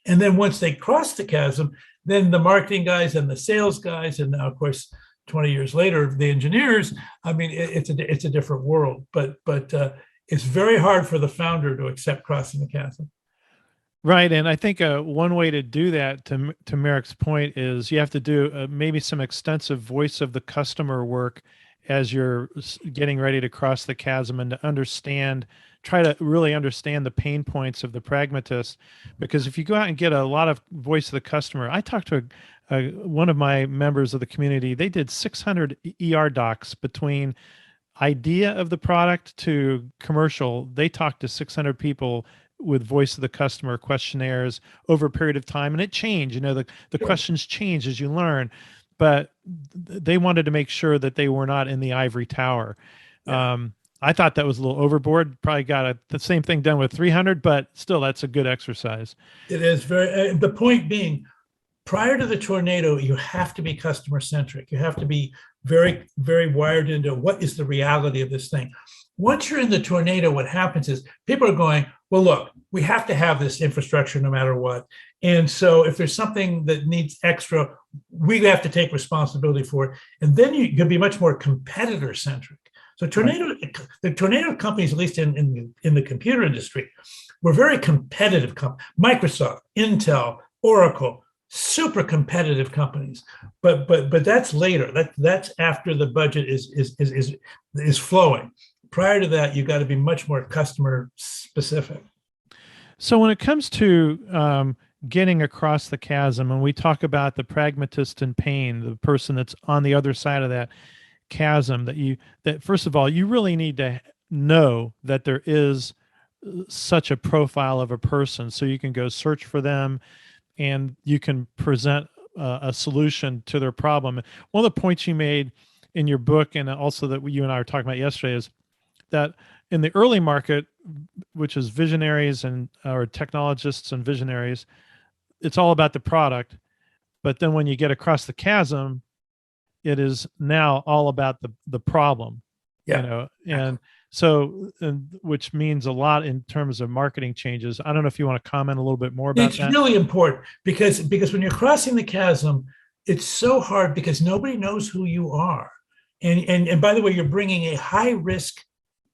Speaker 2: And then once they crossed the chasm, then the marketing guys and the sales guys, and now, of course, 20 years later, the engineers, I mean, it's a different world. But it's very hard for the founder to accept crossing the chasm.
Speaker 1: Right, and I think one way to do that, to Merrick's point, is you have to do maybe some extensive voice of the customer work as you're getting ready to cross the chasm, and to try to really understand the pain points of the pragmatists. Because if you go out and get a lot of voice of the customer, I talked to one of my members of the community. They did 600 ER docs between idea of the product to commercial. They talked to 600 people with voice of the customer questionnaires over a period of time, and it changed. The
Speaker 2: Sure.
Speaker 1: questions change as you learn, but they wanted to make sure that they were not in the ivory tower.
Speaker 2: Yeah.
Speaker 1: I thought that was a little overboard. Probably got the same thing done with 300, but still, that's a good exercise.
Speaker 2: It is very, the point being, prior to the tornado, you have to be customer centric. You have to be very, very wired into what is the reality of this thing. Once you're in the tornado, what happens is people are going, well, look, we have to have this infrastructure no matter what. And so if there's something that needs extra, we have to take responsibility for it. And then you can be much more competitor centric. So the tornado companies, at least in the computer industry, were very competitive companies. Microsoft, Intel, Oracle, super competitive companies. But that's later. That's after the budget is flowing. Prior to that, you've got to be much more customer specific.
Speaker 1: So when it comes to getting across the chasm, and we talk about the pragmatist in pain, the person that's on the other side of that chasm, that first of all, you really need to know that there is such a profile of a person, so you can go search for them and you can present a solution to their problem. One of the points you made in your book, and also that you and I were talking about yesterday, is that in the early market, which is visionaries or technologists and visionaries, it's all about the product. But then when you get across the chasm, it is now all about the problem.
Speaker 2: Yeah.
Speaker 1: And so, which means a lot in terms of marketing changes. I don't know if you want to comment a little bit more about that.
Speaker 2: It's really important because when you're crossing the chasm, it's so hard because nobody knows who you are. And by the way, you're bringing a high risk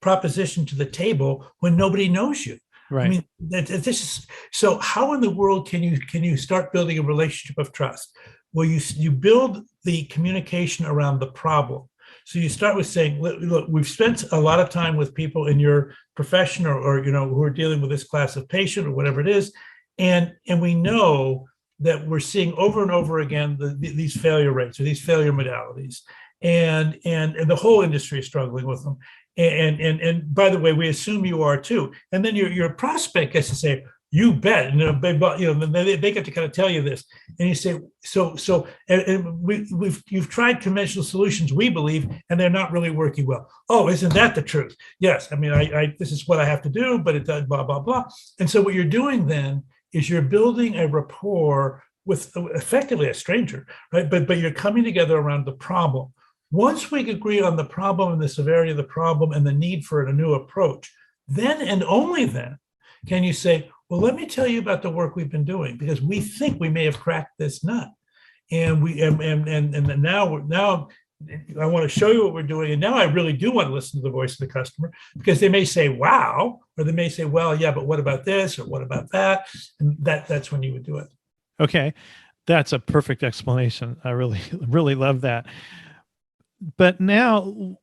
Speaker 2: proposition to the table when nobody knows you.
Speaker 1: Right.
Speaker 2: I mean, this is so. How in the world can you start building a relationship of trust? Well, you build the communication around the problem. So you start with saying, look, we've spent a lot of time with people in your profession or who are dealing with this class of patient or whatever it is, and we know that we're seeing over and over again these failure rates or these failure modalities, and the whole industry is struggling with them. And by the way, we assume you are too. And then your prospect gets to say, you bet. And they get to kind of tell you this. And you say, you've tried conventional solutions, we believe, and they're not really working well. Oh, isn't that the truth? Yes. I mean, this is what I have to do, but it does blah, blah, blah. And so what you're doing then is you're building a rapport with effectively a stranger, right? But you're coming together around the problem. Once we agree on the problem and the severity of the problem and the need for a new approach, then and only then can you say, well, let me tell you about the work we've been doing because we think we may have cracked this nut. And now I want to show you what we're doing. And now I really do want to listen to the voice of the customer because they may say, wow, or they may say, well, yeah, but what about this? Or what about that? And that's when you would do it.
Speaker 1: Okay. That's a perfect explanation. I really, really love that. But now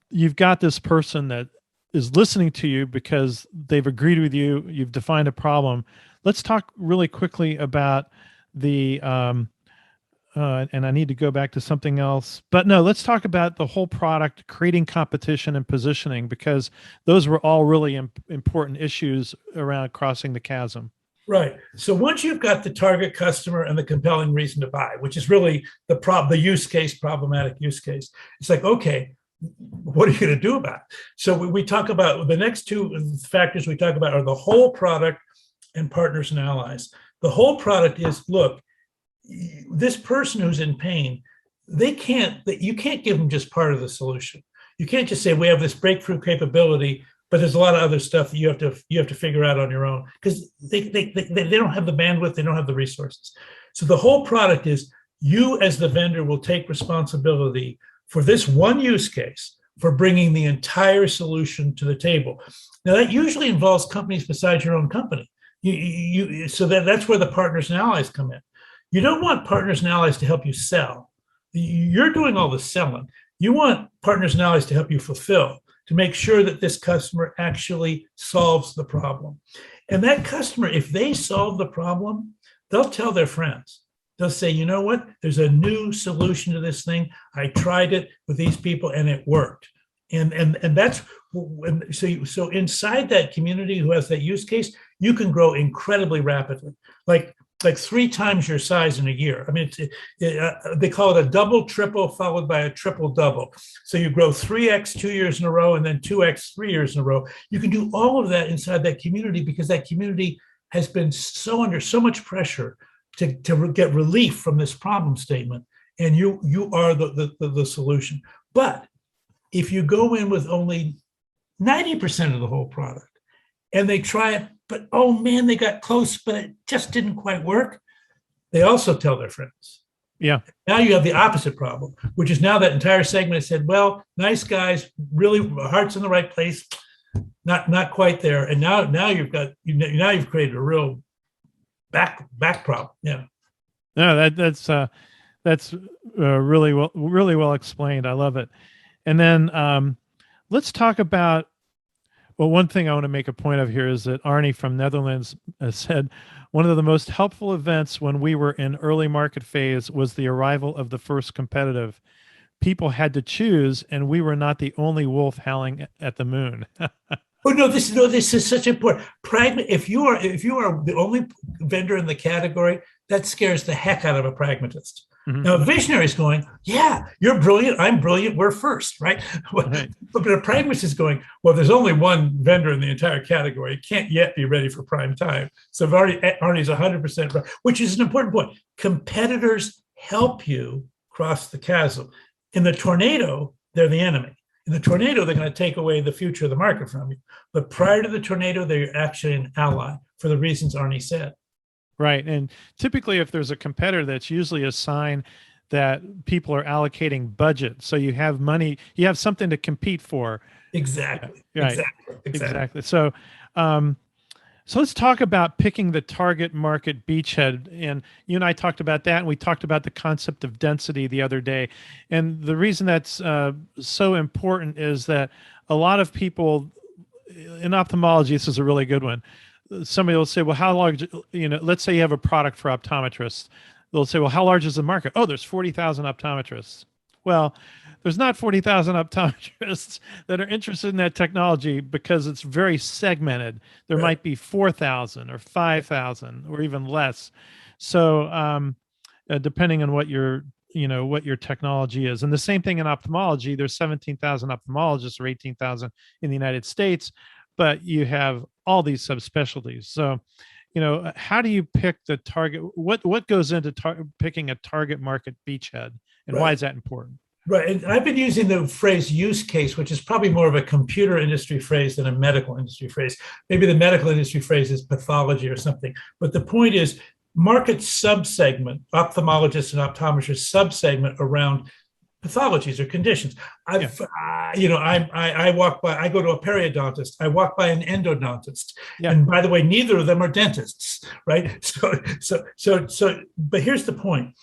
Speaker 1: you've got this person that is listening to you because they've agreed with you. You've defined a problem. Let's talk really quickly about the and I need to go back to something else. But no, let's talk about the whole product, creating competition and positioning, because those were all really important issues around crossing the chasm.
Speaker 2: Right. So once you've got the target customer and the compelling reason to buy, which is really the use case, problematic use case, it's like, okay, what are you going to do about it? So we talk about the next two factors we talk about are the whole product and partners and allies. The whole product is, look, this person who's in pain, you can't give them just part of the solution. You can't just say we have this breakthrough capability, but there's a lot of other stuff that you have to figure out on your own, because they don't have the bandwidth, they don't have the resources. So the whole product is, you as the vendor will take responsibility for this one use case, for bringing the entire solution to the table. Now that usually involves companies besides your own company. So that's where the partners and allies come in. You don't want partners and allies to help you sell. You're doing all the selling. You want partners and allies to help you fulfill, to make sure that this customer actually solves the problem. And that customer, if they solve the problem, they'll tell their friends. They'll say, you know what, there's a new solution to this thing. I tried it with these people and it worked. And that's so inside that community who has that use case, you can grow incredibly rapidly, like 3 times your size in a year. I mean, they call it a double triple followed by a triple double. So you grow 3x 2 years in a row and then 2x 3 years in a row. You can do all of that inside that community, because that community has been under so much pressure to get relief from this problem statement, and you are the solution. But if you go in with only 90% of the whole product and they try it, but oh man, they got close, but it just didn't quite work, they also tell their friends.
Speaker 1: Yeah.
Speaker 2: Now you have the opposite problem, which is now that entire segment has said, well, nice guys, really heart's in the right place, not quite there. And now you've created a real back problem. Yeah.
Speaker 1: No, that's really well explained. I love it. And then let's talk about, well, one thing I want to make a point of here is that Arnie from Netherlands said one of the most helpful events when we were in early market phase was the arrival of the first competitive. People had to choose, and we were not the only wolf howling at the moon.
Speaker 2: Oh no! This is such important. If you are the only vendor in the category, that scares the heck out of a pragmatist. Mm-hmm. Now, a visionary is going, yeah, you're brilliant, I'm brilliant, we're first, right? Right. But a pragmatist is going, well, there's only one vendor in the entire category. It can't yet be ready for prime time. So Arnie's 100% right, which is an important point. Competitors help you cross the chasm. In the tornado, they're the enemy. In the tornado, they're going to take away the future of the market from you. But prior to the tornado, they're actually an ally for the reasons Arnie said.
Speaker 1: Right. And typically, if there's a competitor, that's usually a sign that people are allocating budget. So you have money, you have something to compete for.
Speaker 2: Exactly.
Speaker 1: Yeah, right. Exactly. So, so let's talk about picking the target market beachhead. And you and I talked about that, and we talked about the concept of density the other day. And the reason that's so important is that a lot of people in ophthalmology, this is a really good one. Somebody will say, well, how large, let's say you have a product for optometrists. They'll say, well, how large is the market? Oh, there's 40,000 optometrists. Well, there's not 40,000 optometrists that are interested in that technology, because it's very segmented. There might be 4,000 or 5,000 or even less. So depending on what your technology is. And the same thing in ophthalmology, there's 17,000 ophthalmologists or 18,000 in the United States, but you have all these subspecialties. So, how do you pick the target? What goes into picking a target market beachhead, and why is that important?
Speaker 2: Right. And I've been using the phrase use case, which is probably more of a computer industry phrase than a medical industry phrase. Maybe the medical industry phrase is pathology or something. But the point is, market subsegment, ophthalmologists and optometrists subsegment around pathologies or conditions. I walk by, I go to a periodontist, I walk by an endodontist. Yeah. And by the way, neither of them are dentists, right? So, but here's the point.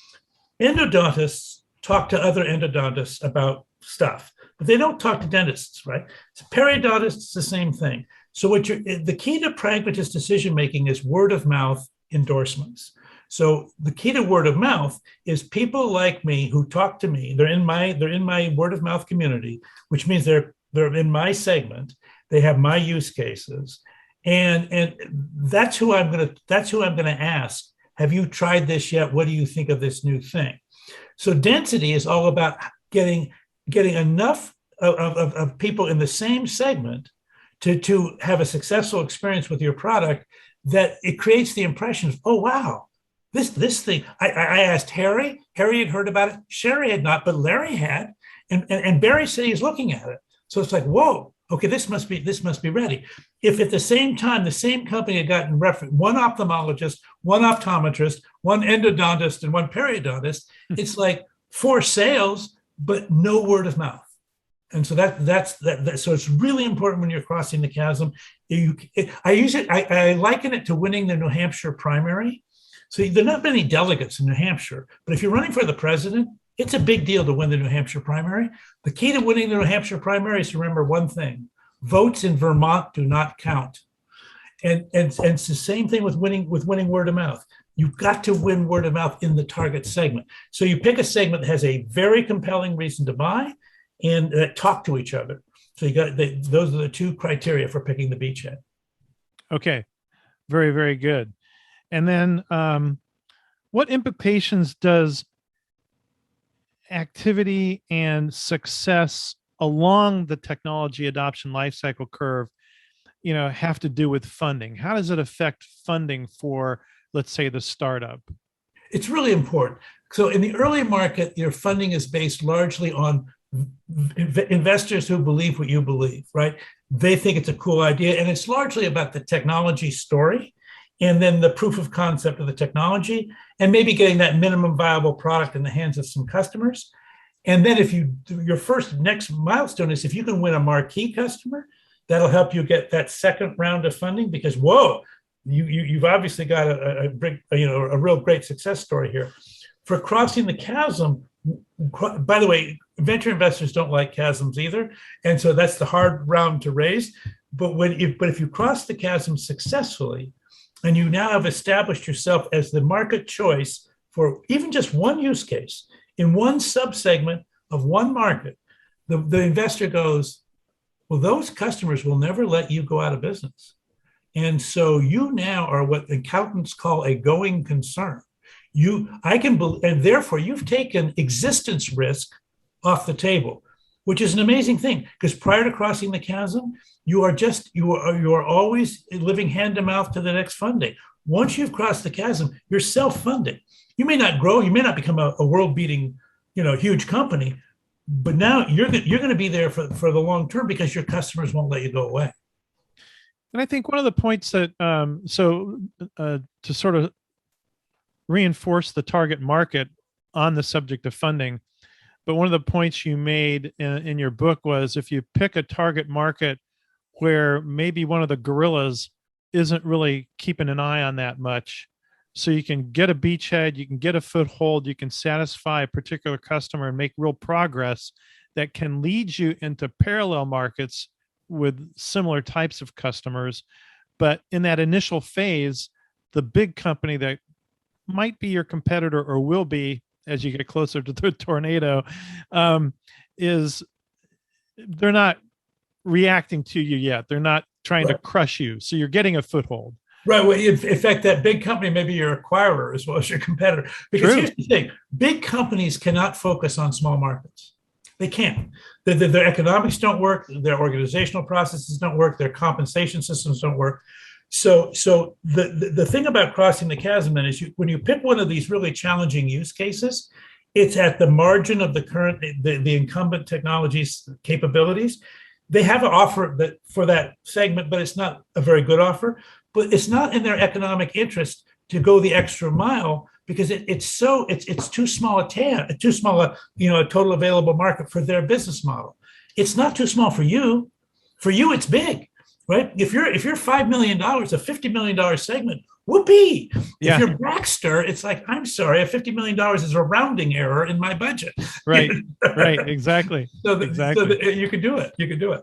Speaker 2: Endodontists talk to other endodontists about stuff. but they don't talk to dentists, right? So periodontists, it's the same thing. So the key to pragmatist decision making is word of mouth endorsements. So the key to word of mouth is people like me who talk to me. They're in my word of mouth community, which means they're in my segment. They have my use cases, and that's who I'm gonna ask. Have you tried this yet? What do you think of this new thing? So density is all about getting enough of people in the same segment to have a successful experience with your product, that it creates the impression of, oh wow, this thing. I asked Harry. Harry had heard about it. Sherry had not, but Larry had, and Barry said he's looking at it. So it's like, whoa, okay, this must be ready. If at the same time the same company had gotten one ophthalmologist, one optometrist, one endodontist, and one periodontist, it's like 4 sales, but no word of mouth. And so that's so it's really important when you're crossing the chasm. I liken it to winning the New Hampshire primary. So there are not many delegates in New Hampshire, but if you're running for the president, it's a big deal to win the New Hampshire primary. The key to winning the New Hampshire primary is to remember one thing: votes in Vermont do not count. And it's the same thing with winning word of mouth. You've got to win word of mouth in the target segment. So you pick a segment that has a very compelling reason to buy and talk to each other. So those are the 2 criteria for picking the beachhead.
Speaker 1: Okay, very, very good. And then what implications does activity and success along the technology adoption lifecycle curve, have to do with funding? How does it affect funding for, let's say, the startup?
Speaker 2: It's really important. So in the early market, your funding is based largely on investors who believe what you believe, right? They think it's a cool idea, and it's largely about the technology story, and then the proof of concept of the technology, and maybe getting that minimum viable product in the hands of some customers. And then your next milestone is if you can win a marquee customer, that'll help you get that second round of funding, because whoa, you've obviously got a real great success story here. For crossing the chasm, by the way, venture investors don't like chasms either, and so that's the hard round to raise. But if you cross the chasm successfully, and you now have established yourself as the market choice for even just one use case in one subsegment of one market, the investor goes, well, those customers will never let you go out of business. And so you now are what accountants call a going concern. And therefore you've taken existence risk off the table, which is an amazing thing, because prior to crossing the chasm, you are always living hand to mouth to the next funding. Once you've crossed the chasm, you're self-funding. You may not grow, you may not become a world-beating, huge company, but now you're going to be there for the long term because your customers won't let you go away.
Speaker 1: And I think one of the points that to sort of reinforce the target market on the subject of funding, but one of the points you made in your book was, if you pick a target market where maybe one of the gorillas isn't really keeping an eye on that much, so you can get a beachhead, you can get a foothold, you can satisfy a particular customer and make real progress that can lead you into parallel markets with similar types of customers. But in that initial phase, the big company that might be your competitor or will be as you get closer to the tornado, is they're not reacting to you yet. They're not trying to crush you. So you're getting a foothold.
Speaker 2: Right. Well, in fact, that big company may be your acquirer as well as your competitor. Because here's the thing, big companies cannot focus on small markets. They can't. Their economics don't work. Their organizational processes don't work. Their compensation systems don't work. So the thing about crossing the chasm then is when you pick one of these really challenging use cases, it's at the margin of the incumbent technology's capabilities. They have an offer for that segment, but it's not a very good offer. But it's not in their economic interest to go the extra mile because it's too small a TAM, too small a total available market for their business model. It's not too small for you. For you, it's big. Right? If you're $5 million, a $50 million segment whoopee. If
Speaker 1: Yeah.
Speaker 2: you're Baxter, it's like, I'm sorry, $50 million is a rounding error in my budget.
Speaker 1: Right. Right. Exactly. Exactly.
Speaker 2: You could do it. You could do it.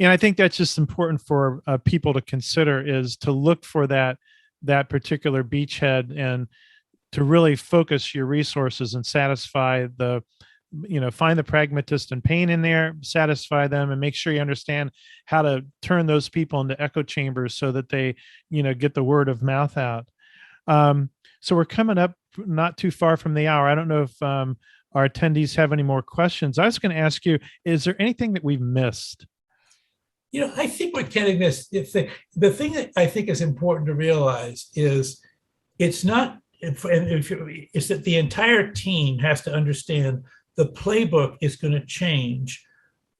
Speaker 1: And I think that's just important for people to consider, is to look for that particular beachhead, and to really focus your resources and satisfy find the pragmatist and pain in there, satisfy them, and make sure you understand how to turn those people into echo chambers so that they, get the word of mouth out. So we're coming up not too far from the hour. I don't know if our attendees have any more questions. I was going to ask you, is there anything that we've missed?
Speaker 2: I think we're getting this. The thing that I think is important to realize is it's not, it's that the entire team has to understand the playbook is going to change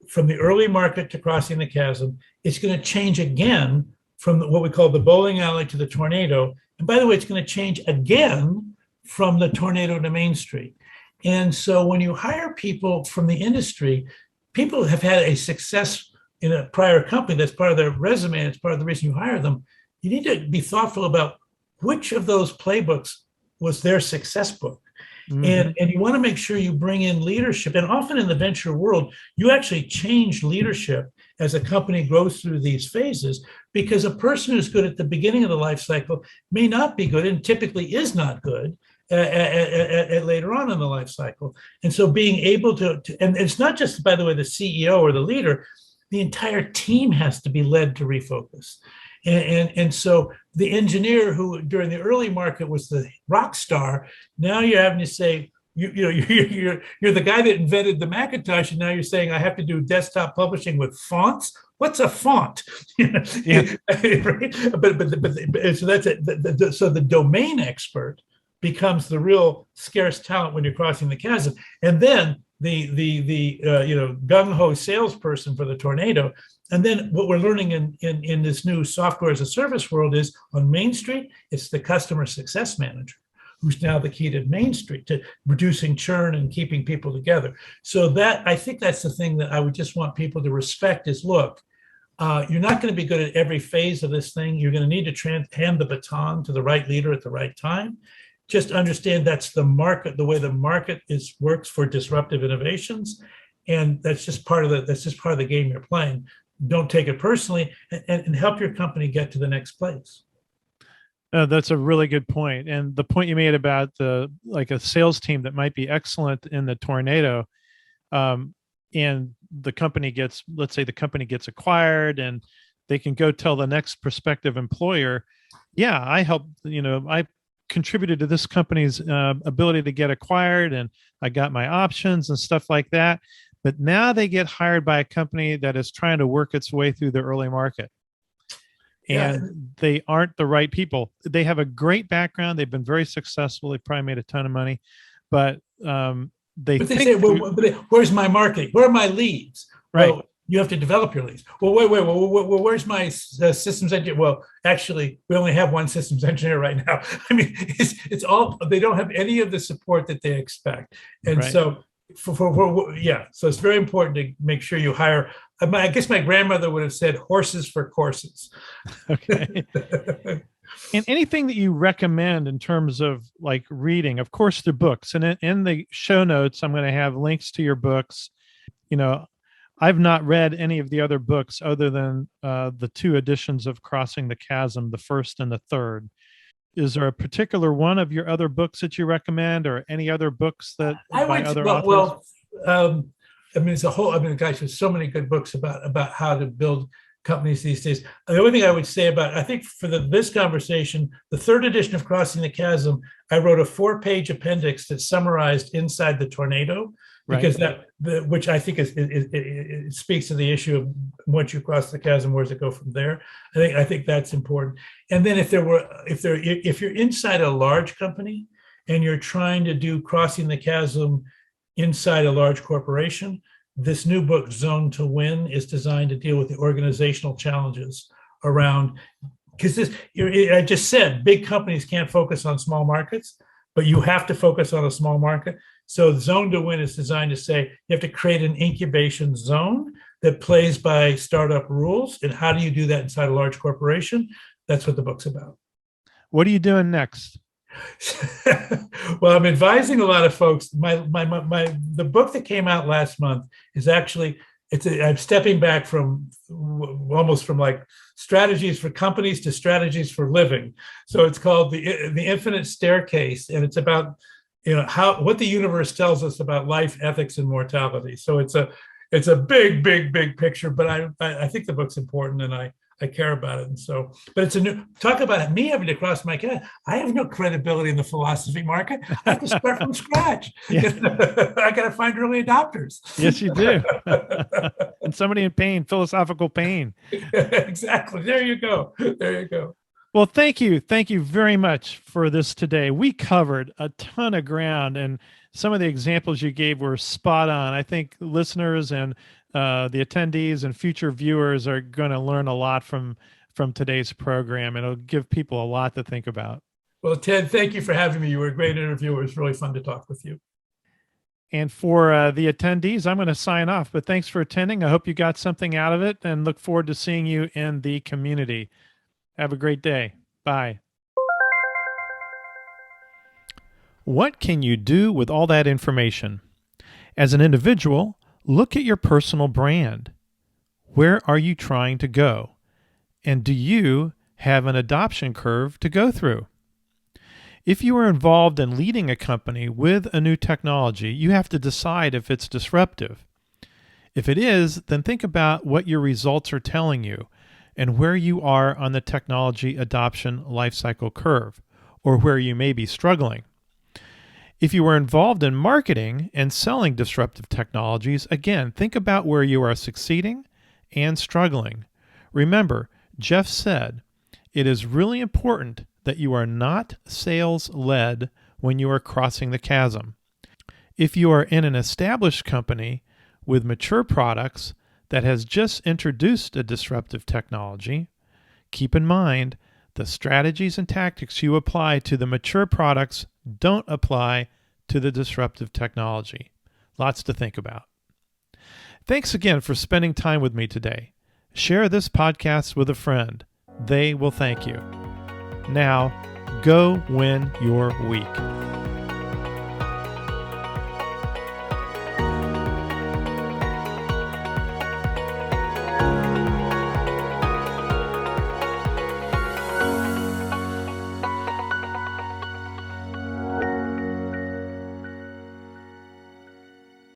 Speaker 2: from the early market to Crossing the Chasm. It's going to change again from what we call the bowling alley to the tornado. And by the way, it's going to change again from the tornado to Main Street. And so when you hire people from the industry, people have had a success in a prior company, that's part of their resume, it's part of the reason you hire them. You need to be thoughtful about which of those playbooks was their success book. Mm-hmm. And you want to make sure you bring in leadership. And often in the venture world, you actually change leadership as a company goes through these phases, because a person who's good at the beginning of the life cycle may not be good, and typically is not good later on in the life cycle. And so being able to, and it's not just, by the way, the CEO or the leader, the entire team has to be led to refocus. And so the engineer who during the early market was the rock star, now you're having to say, you're the guy that invented the Macintosh, and now you're saying I have to do desktop publishing with fonts. What's a font? Yeah. Right? But so that's it. So the domain expert becomes the real scarce talent when you're crossing the chasm, and then the gung-ho salesperson for the tornado. And then what we're learning in this new software as a service world is on Main Street, it's the customer success manager who's now the key to Main Street, to reducing churn and keeping people together. So that, I think that's the thing that I would just want people to respect is, look, you're not going to be good at every phase of this thing. You're going to need to hand the baton to the right leader at the right time. Just understand that's the market, the way the market works for disruptive innovations, and that's just part of the game you're playing. Don't take it personally, and help your company get to the next place.
Speaker 1: That's a really good point. And the point you made about like a sales team that might be excellent in the tornado, and the company gets, let's say the company gets acquired, and they can go tell the next prospective employer, yeah, I contributed to this company's ability to get acquired, and I got my options and stuff like that. But now they get hired by a company that is trying to work its way through the early market. And they aren't the right people. They have a great background. They've been very successful. They've probably made a ton of money, but they say,
Speaker 2: where's my marketing? Where are my leads?
Speaker 1: Right.
Speaker 2: Well, you have to develop your leads. Well, wait, where's my systems engineer? Well, actually, we only have one systems engineer right now. I mean, it's all, they don't have any of the support that they expect. And so, so it's very important to make sure you hire. I guess my grandmother would have said horses for courses.
Speaker 1: Okay. And anything that you recommend in terms of like reading, of course, the books, and in the show notes, I'm going to have links to your books. I've not read any of the other books other than the 2 editions of Crossing the Chasm, the first and the third. Is there a particular one of your other books that you recommend, or any other books that by other authors?
Speaker 2: It's a whole. Gosh, there's so many good books about how to build companies these days. The only thing I would say about, I think for this conversation, the 3rd edition of Crossing the Chasm, I wrote a 4-page appendix that summarized inside the tornado, because which I think it speaks to the issue of once you cross the chasm, where does it go from there? I think that's important. And then if you're inside a large company and you're trying to do Crossing the Chasm inside a large corporation, this new book, Zone to Win, is designed to deal with the organizational challenges around, because I just said, big companies can't focus on small markets, but you have to focus on a small market. So Zone to Win is designed to say you have to create an incubation zone that plays by startup rules. And how do you do that inside a large corporation? That's what the book's about.
Speaker 1: What are you doing next?
Speaker 2: Well, I'm advising a lot of folks. The book that came out last month is actually I'm stepping back from almost from like strategies for companies to strategies for living. So it's called the Infinite Staircase, and it's about what the universe tells us about life, ethics, and mortality. So it's a big picture, but I think the book's important, and I care about it. And so, but it's talk about me having to cross my cat. I have no credibility in the philosophy market. I have to start from scratch.
Speaker 1: Yeah.
Speaker 2: I got to find early adopters.
Speaker 1: Yes, you do. And somebody in pain, philosophical pain.
Speaker 2: Exactly. There you go. There you go.
Speaker 1: Well, thank you. Thank you very much for this today. We covered a ton of ground, and some of the examples you gave were spot on. I think listeners and the attendees and future viewers are going to learn a lot from today's program, and it'll give people a lot to think about.
Speaker 2: Well, Ted, thank you for having me. You were a great interviewer. It was really fun to talk with you.
Speaker 1: And for the attendees, I'm going to sign off, but thanks for attending. I hope you got something out of it, and look forward to seeing you in the community. Have a great day. Bye. What can you do with all that information? As an individual, look at your personal brand. Where are you trying to go? And do you have an adoption curve to go through? If you are involved in leading a company with a new technology, you have to decide if it's disruptive. If it is, then think about what your results are telling you and where you are on the technology adoption lifecycle curve, or where you may be struggling. If you are involved in marketing and selling disruptive technologies, again, think about where you are succeeding and struggling. Remember, Geoff said, it is really important that you are not sales-led when you are crossing the chasm. If you are in an established company with mature products that has just introduced a disruptive technology, keep in mind the strategies and tactics you apply to the mature products don't apply to the disruptive technology. Lots to think about. Thanks again for spending time with me today. Share this podcast with a friend. They will thank you. Now, go win your week.